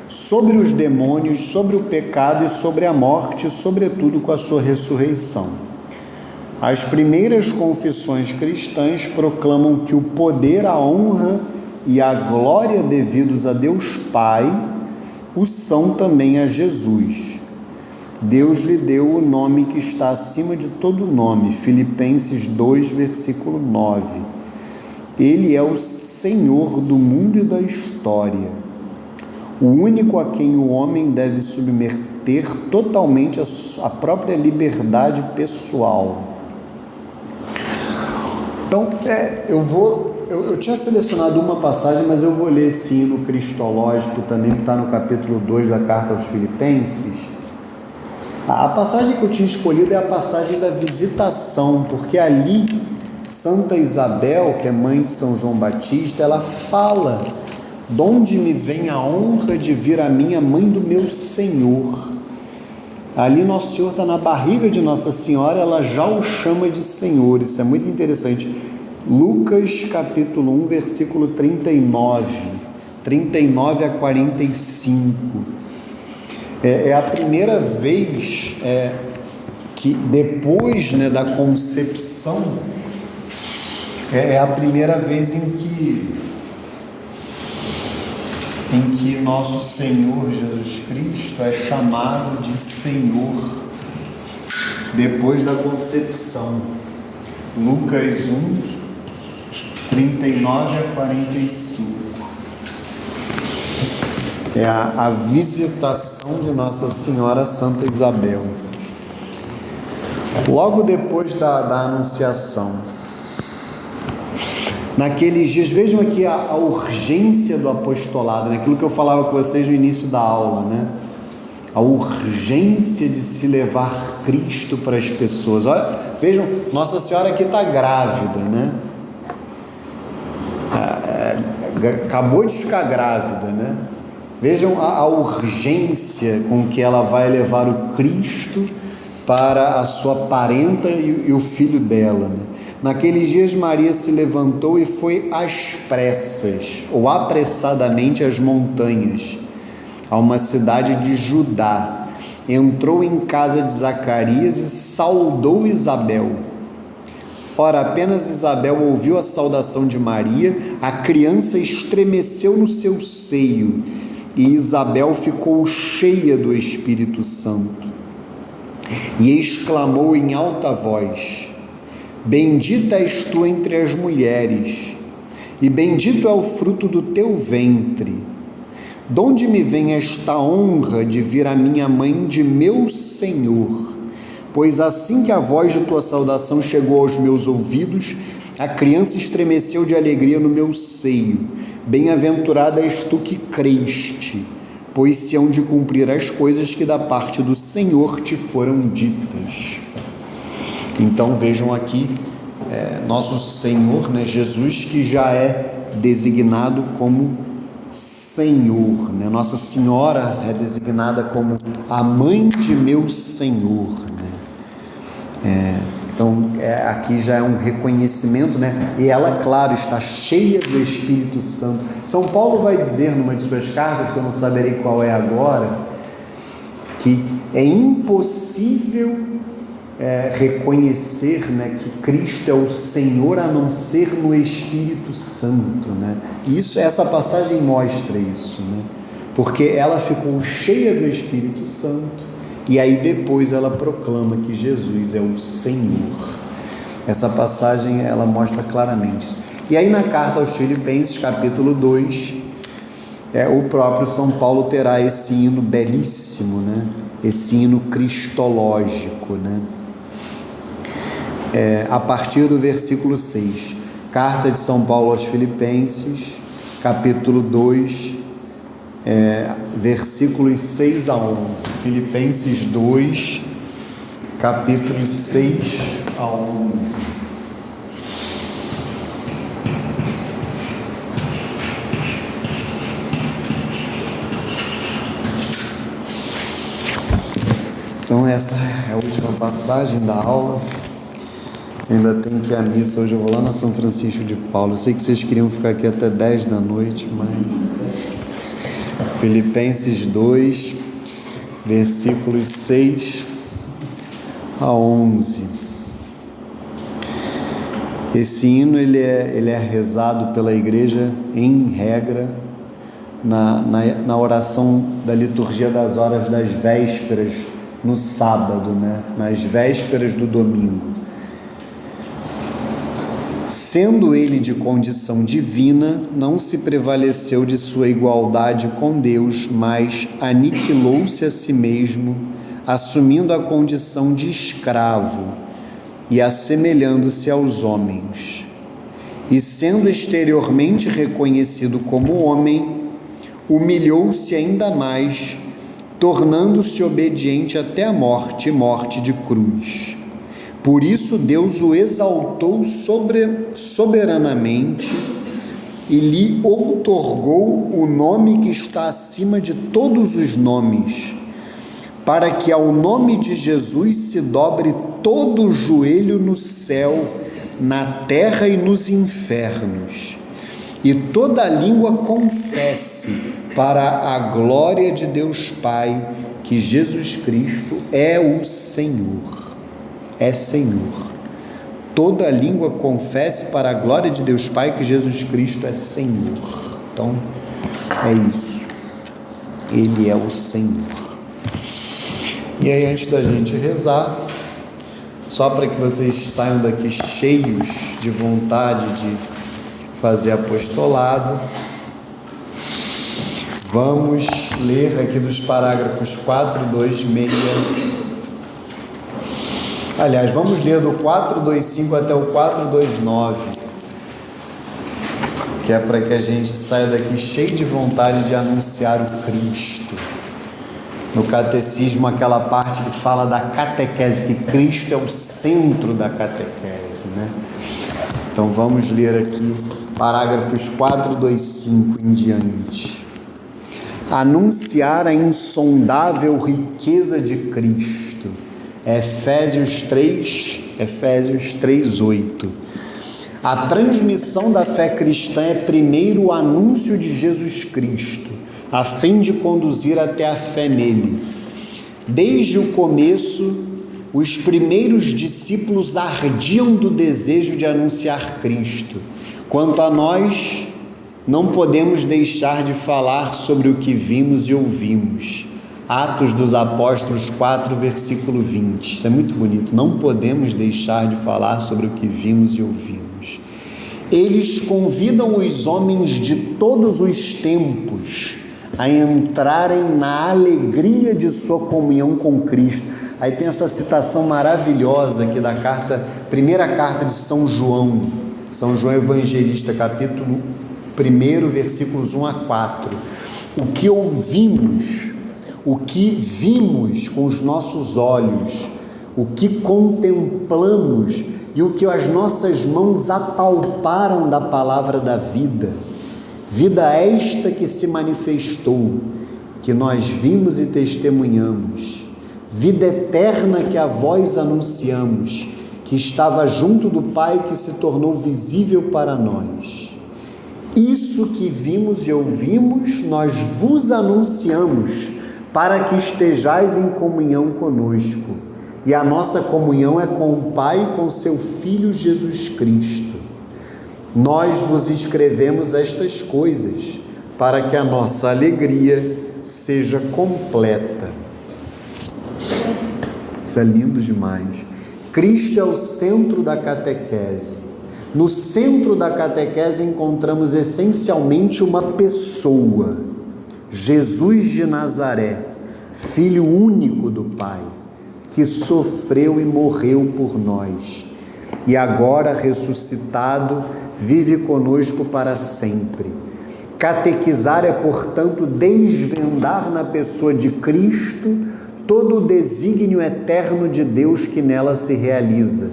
sobre os demônios, sobre o pecado e sobre a morte, sobretudo com a sua ressurreição. As primeiras confissões cristãs proclamam que o poder, a honra e a glória devidos a Deus Pai o são também a Jesus. Deus lhe deu o nome que está acima de todo nome, Filipenses 2, versículo 9. Ele é o Senhor do mundo e da história, o único a quem o homem deve submeter totalmente a própria liberdade pessoal. Então, eu tinha selecionado uma passagem, mas eu vou ler esse hino cristológico também, que está no capítulo 2 da carta aos Filipenses. A passagem que eu tinha escolhido é a passagem da visitação, porque ali Santa Isabel, que é mãe de São João Batista, ela fala: de onde me vem a honra de vir a minha mãe do meu Senhor. Ali Nosso Senhor está na barriga de Nossa Senhora, ela já o chama de Senhor. Isso é muito interessante. Lucas capítulo 1, versículo 39 a 45. É a primeira vez que depois, da concepção, é a primeira vez em que nosso Senhor Jesus Cristo é chamado de Senhor, depois da concepção. Lucas 1, 39 a 45. É a visitação de Nossa Senhora Santa Isabel. Logo depois da Anunciação. Naqueles dias, vejam aqui a urgência do apostolado, aquilo que eu falava com vocês no início da aula, a urgência de se levar Cristo para as pessoas. Olha, vejam, Nossa Senhora aqui está grávida, acabou de ficar grávida, Vejam a urgência com que ela vai levar o Cristo para a sua parenta e o filho dela. Naqueles dias Maria se levantou e foi às pressas, ou apressadamente, às montanhas, a uma cidade de Judá. Entrou em casa de Zacarias e saudou Isabel. Ora, apenas Isabel ouviu a saudação de Maria, a criança estremeceu no seu seio, e Isabel ficou cheia do Espírito Santo, e exclamou em alta voz: Bendita és tu entre as mulheres, e bendito é o fruto do teu ventre. De onde me vem esta honra de vir a minha mãe de meu Senhor? Pois assim que a voz de tua saudação chegou aos meus ouvidos, a criança estremeceu de alegria no meu seio. Bem-aventurada és tu que creste, pois se hão de cumprir as coisas que da parte do Senhor te foram ditas. Então vejam aqui nosso Senhor, Jesus, que já é designado como Senhor, Nossa Senhora é designada como a mãe de meu Senhor, Então aqui já é um reconhecimento, E ela, claro, está cheia do Espírito Santo. São Paulo vai dizer numa de suas cartas, que eu não saberei qual é agora, que é impossível reconhecer que Cristo é o Senhor a não ser no Espírito Santo, essa passagem mostra isso, porque ela ficou cheia do Espírito Santo e aí depois ela proclama que Jesus é o Senhor. Essa passagem ela mostra claramente isso. E aí na carta aos Filipenses, capítulo 2, o próprio São Paulo terá esse hino belíssimo, esse hino cristológico, a partir do versículo 6. Carta de São Paulo aos Filipenses, capítulo 2, versículos 6 a 11. Filipenses 2, capítulos 6 a 11. Então essa é a última passagem da aula. Ainda tem que ir à missa. Hoje eu vou lá na São Francisco de Paulo. Eu sei que vocês queriam ficar aqui até 10 da noite, mas Filipenses 2, versículos 6 a 11. Esse hino ele é rezado pela igreja em regra na oração da liturgia das horas das vésperas, no sábado, né? Nas vésperas do domingo. Sendo ele de condição divina, não se prevaleceu de sua igualdade com Deus, mas aniquilou-se a si mesmo, assumindo a condição de escravo e assemelhando-se aos homens. E sendo exteriormente reconhecido como homem, humilhou-se ainda mais, tornando-se obediente até a morte, morte de cruz. Por isso Deus o exaltou soberanamente e lhe outorgou o nome que está acima de todos os nomes, para que ao nome de Jesus se dobre todo o joelho no céu, na terra e nos infernos, e toda língua confesse para a glória de Deus Pai que Jesus Cristo é o Senhor. É Senhor. Toda língua confesse para a glória de Deus Pai que Jesus Cristo é Senhor. Então, é isso. Ele é o Senhor. E aí, antes da gente rezar, só para que vocês saiam daqui cheios de vontade de fazer apostolado, vamos ler aqui dos parágrafos 426. Aliás, vamos ler do 425 até o 429, que é para que a gente saia daqui cheio de vontade de anunciar o Cristo. No catecismo, aquela parte que fala da catequese, que Cristo é o centro da catequese, né? Então vamos ler aqui parágrafos 425 em diante. Anunciar a insondável riqueza de Cristo. Efésios 3:8. A transmissão da fé cristã é primeiro o anúncio de Jesus Cristo, a fim de conduzir até a fé nele. Desde o começo, os primeiros discípulos ardiam do desejo de anunciar Cristo. Quanto a nós, não podemos deixar de falar sobre o que vimos e ouvimos. Atos dos Apóstolos 4, versículo 20. Isso é muito bonito. Não podemos deixar de falar sobre o que vimos e ouvimos. Eles convidam os homens de todos os tempos a entrarem na alegria de sua comunhão com Cristo. Aí tem essa citação maravilhosa aqui da primeira carta de São João Evangelista, capítulo 1, versículos 1 a 4. O que ouvimos, o que vimos com os nossos olhos, o que contemplamos e o que as nossas mãos apalparam da palavra da vida, vida esta que se manifestou, que nós vimos e testemunhamos, vida eterna que a vós anunciamos, que estava junto do Pai, que se tornou visível para nós. Isso que vimos e ouvimos, nós vos anunciamos, para que estejais em comunhão conosco. E a nossa comunhão é com o Pai e com seu Filho Jesus Cristo. Nós vos escrevemos estas coisas, para que a nossa alegria seja completa. Isso é lindo demais. Cristo é o centro da catequese. No centro da catequese encontramos essencialmente uma pessoa, Jesus de Nazaré, Filho único do Pai, que sofreu e morreu por nós, e agora ressuscitado, vive conosco para sempre. Catequizar é, portanto, desvendar na pessoa de Cristo todo o desígnio eterno de Deus que nela se realiza.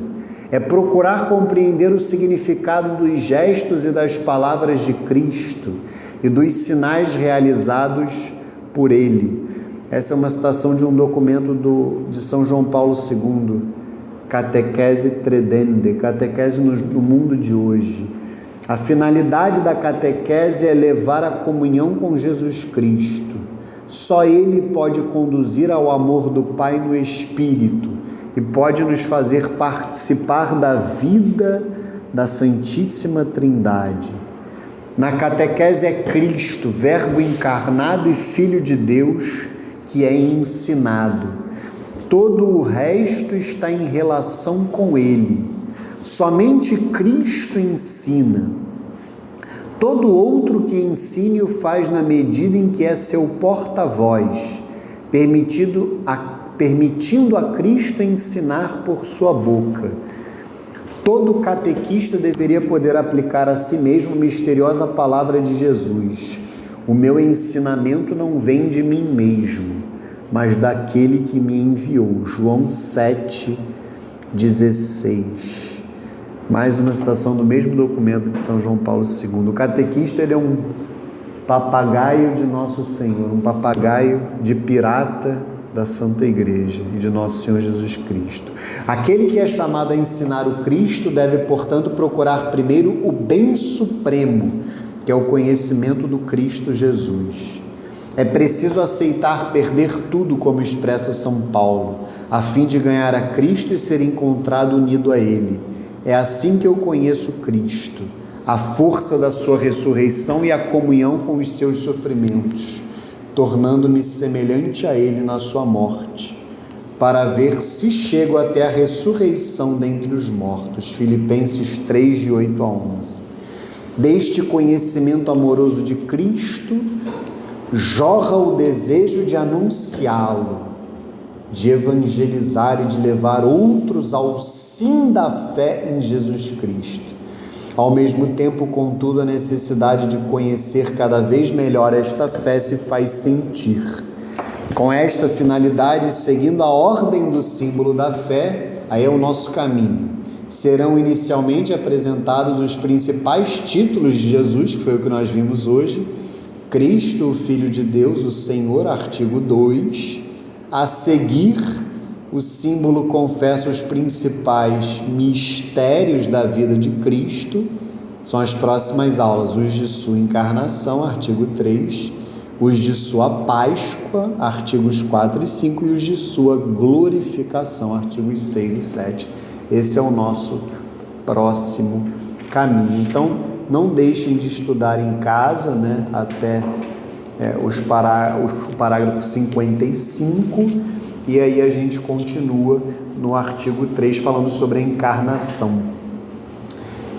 É procurar compreender o significado dos gestos e das palavras de Cristo e dos sinais realizados por Ele. Essa é uma citação de um documento de São João Paulo II, Catequese Tredende, catequese no mundo de hoje. A finalidade da catequese é levar a comunhão com Jesus Cristo. Só Ele pode conduzir ao amor do Pai no Espírito e pode nos fazer participar da vida da Santíssima Trindade. Na catequese é Cristo, Verbo encarnado e Filho de Deus, que é ensinado. Todo o resto está em relação com Ele. Somente Cristo ensina. Todo outro que ensine o faz na medida em que é seu porta-voz, permitindo a Cristo ensinar por sua boca. Todo catequista deveria poder aplicar a si mesmo a misteriosa palavra de Jesus: o meu ensinamento não vem de mim mesmo, mas daquele que me enviou. João 7,16. Mais uma citação do mesmo documento de São João Paulo II. O catequista, ele é um papagaio de Nosso Senhor, um papagaio de pirata da Santa Igreja e de Nosso Senhor Jesus Cristo. Aquele que é chamado a ensinar o Cristo deve, portanto, procurar primeiro o bem supremo, que é o conhecimento do Cristo Jesus. É preciso aceitar perder tudo, como expressa São Paulo, a fim de ganhar a Cristo e ser encontrado unido a Ele. É assim que eu conheço Cristo, a força da sua ressurreição e a comunhão com os seus sofrimentos, tornando-me semelhante a Ele na sua morte, para ver se chego até a ressurreição dentre os mortos. Filipenses 3, de 8 a 11. Deste conhecimento amoroso de Cristo, jorra o desejo de anunciá-lo, de evangelizar e de levar outros ao sim da fé em Jesus Cristo. Ao mesmo tempo, contudo, a necessidade de conhecer cada vez melhor esta fé se faz sentir. Com esta finalidade, seguindo a ordem do símbolo da fé, aí é o nosso caminho, serão inicialmente apresentados os principais títulos de Jesus, que foi o que nós vimos hoje: Cristo, o Filho de Deus, o Senhor, artigo 2. A seguir, o símbolo confessa os principais mistérios da vida de Cristo, são as próximas aulas: os de sua encarnação, artigo 3, os de sua Páscoa, artigos 4 e 5, e os de sua glorificação, artigos 6 e 7. Esse é o nosso próximo caminho. Então, não deixem de estudar em casa, né, até o parágrafo 55, e aí a gente continua no artigo 3 falando sobre a encarnação.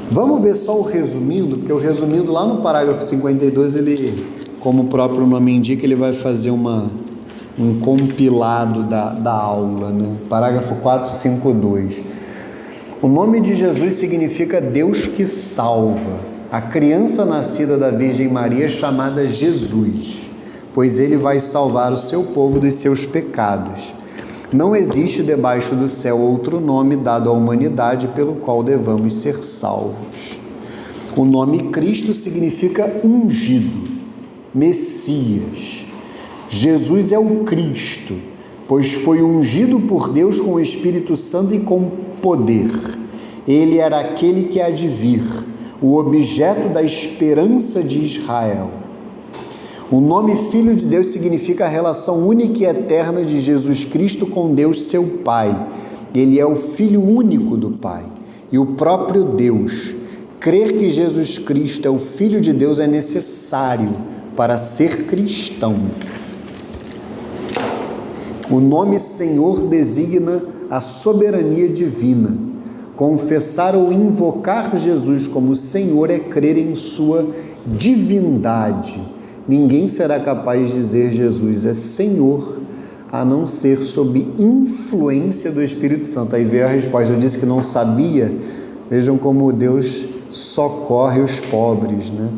Vamos ver só o resumindo, porque o resumindo lá no parágrafo 52, ele, como o próprio nome indica, ele vai fazer um compilado da aula, né? Parágrafo 452. O nome de Jesus significa Deus que salva. A criança nascida da Virgem Maria é chamada Jesus, pois ele vai salvar o seu povo dos seus pecados. Não existe debaixo do céu outro nome dado à humanidade pelo qual devamos ser salvos. O nome Cristo significa ungido, Messias. Jesus é o Cristo, pois foi ungido por Deus com o Espírito Santo e com poder. Ele era aquele que há de vir, o objeto da esperança de Israel. O nome Filho de Deus significa a relação única e eterna de Jesus Cristo com Deus, seu Pai. Ele é o Filho único do Pai e o próprio Deus. Crer que Jesus Cristo é o Filho de Deus é necessário para ser cristão. O nome Senhor designa a soberania divina. Confessar ou invocar Jesus como Senhor é crer em sua divindade. Ninguém será capaz de dizer Jesus é Senhor, a não ser sob influência do Espírito Santo. Aí veio a resposta: eu disse que não sabia. Vejam como Deus socorre os pobres, né?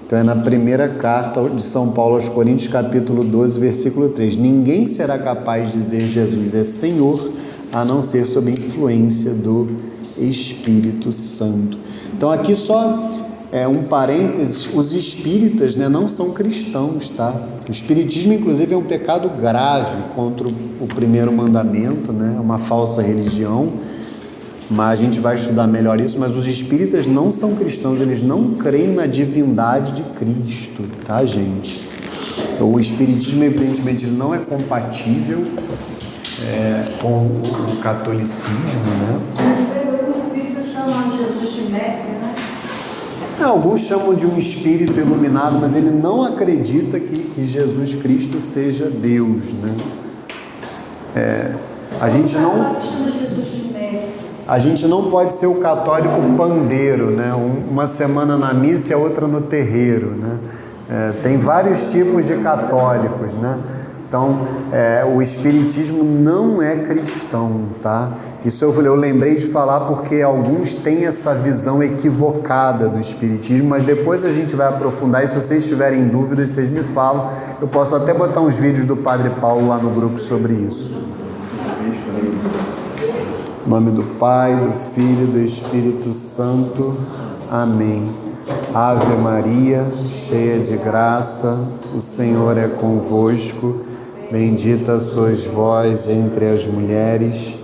Então é na primeira carta de São Paulo aos Coríntios, capítulo 12, versículo 3. Ninguém será capaz de dizer Jesus é Senhor, a não ser sob influência do Espírito Santo. Então aqui só um parênteses: os espíritas, né, não são cristãos, tá? O espiritismo, inclusive, é um pecado grave contra o primeiro mandamento, né? É uma falsa religião. mas a gente vai estudar melhor isso. Mas os espíritas não são cristãos, eles não creem na divindade de Cristo, tá, gente? O espiritismo, evidentemente, ele não é compatível com o catolicismo, né? Os espíritas chamam Jesus de mestre, né? Alguns chamam de um espírito iluminado, mas ele não acredita que Jesus Cristo seja Deus, né? A gente não pode ser o católico pandeiro, né? Uma semana na missa e a outra no terreiro, né? Tem vários tipos de católicos, né? Então, o espiritismo não é cristão, tá? Isso eu lembrei de falar porque alguns têm essa visão equivocada do espiritismo, mas depois a gente vai aprofundar. E se vocês tiverem dúvidas, vocês me falam. Eu posso até botar uns vídeos do Padre Paulo lá no grupo sobre isso. Em nome do Pai, do Filho e do Espírito Santo. Amém. Ave Maria, cheia de graça, o Senhor é convosco. Bendita sois vós entre as mulheres,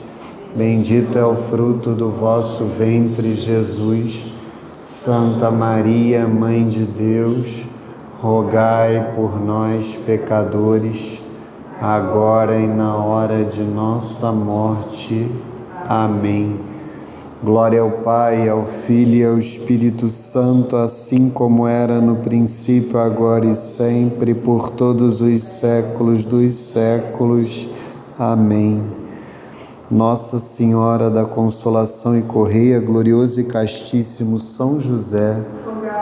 bendito é o fruto do vosso ventre, Jesus. Santa Maria, Mãe de Deus, rogai por nós, pecadores, agora e na hora de nossa morte. Amém. Glória ao Pai, ao Filho e ao Espírito Santo, assim como era no princípio, agora e sempre, por todos os séculos dos séculos. Amém. Nossa Senhora da Consolação e Correia, glorioso e castíssimo São José,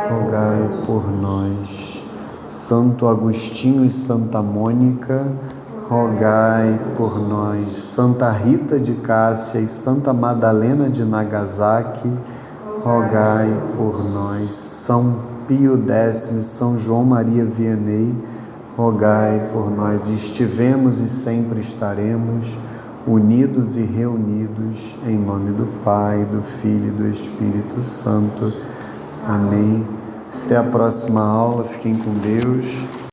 rogai por nós. Santo Agostinho e Santa Mônica, rogai por nós. Santa Rita de Cássia e Santa Madalena de Nagasaki, rogai por nós. São Pio X e São João Maria Vianney, rogai por nós. Estivemos e sempre estaremos unidos e reunidos em nome do Pai, do Filho e do Espírito Santo. Amém. Até a próxima aula. Fiquem com Deus.